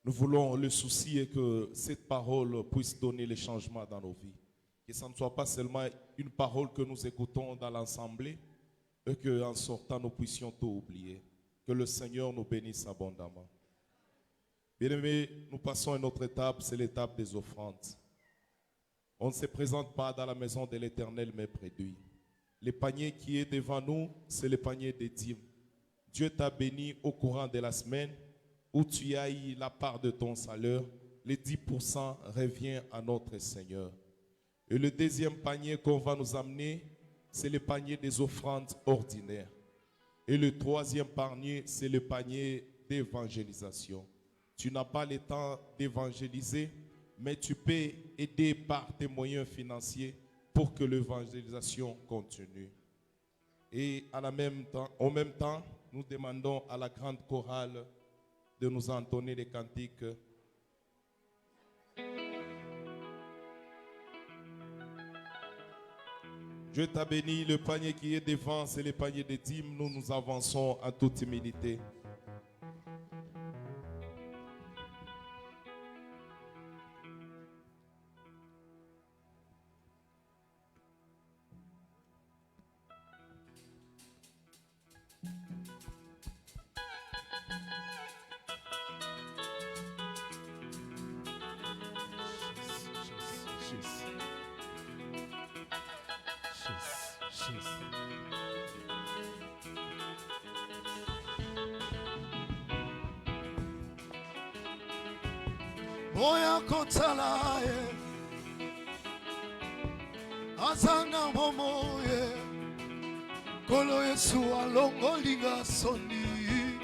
S4: Nous voulons, le souci est que cette parole puisse donner les changements dans nos vies. Que ce ne soit pas seulement une parole que nous écoutons dans l'assemblée et qu'en sortant nous puissions tout oublier. Que le Seigneur nous bénisse abondamment. Bien-aimés, nous passons à une autre étape, c'est l'étape des offrandes. On ne se présente pas dans la maison de l'Éternel, mais près de lui. Le panier qui est devant nous, c'est le panier des dîmes. Dieu t'a béni au courant de la semaine où tu as eu la part de ton salaire. Les 10% revient à notre Seigneur. Et le deuxième panier qu'on va nous amener, c'est le panier des offrandes ordinaires. Et le troisième panier, c'est le panier d'évangélisation. Tu n'as pas le temps d'évangéliser, mais tu peux aider par tes moyens financiers pour que l'évangélisation continue. Et en même temps, nous demandons à la grande chorale de nous entonner les cantiques. Dieu t'a béni, le panier qui est devant, c'est le panier des dîmes. Nous avançons en toute humilité.
S3: Boya kotalaye Azana momoye Kolo Yesu alongolinga soni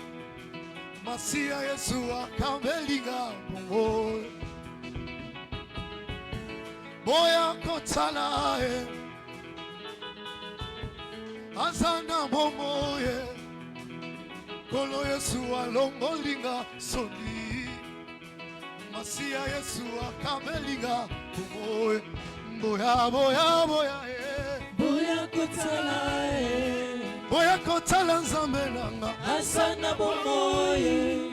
S3: Masia Yesu akamelinga momoye Boya kotala Azana momoye Kolo Yesu alongolinga soni Masia Yesu akamelinga momoye Boya boya boya
S5: Boya kotala
S3: Boya kotala nzamenanga
S5: Asana bomoye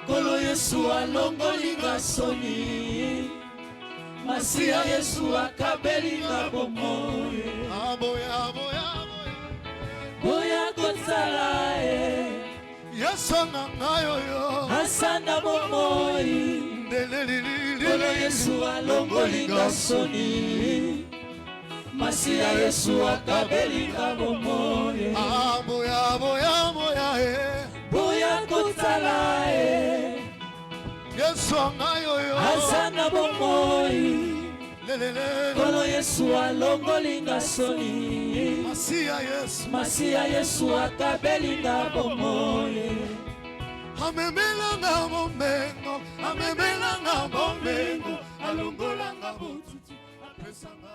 S5: Kolo Yesu alongolinga soni Masia Yesu akabelinga bomoye
S3: Boya boya
S5: Boya kotala
S3: Yesu nangayo yo
S5: Asana bomoye Kolo Yesu alongolinga soni Masia Yesu akabelinga bomoye
S3: Boya boya boya
S5: Boya kotala
S3: Yesu nangayo yo
S5: Asana bomoye Kolo Yesu alongolinga soni Masia Yesu akabelinga bomoye
S3: Amemelanga momengo Alongolanga botutu Apesanga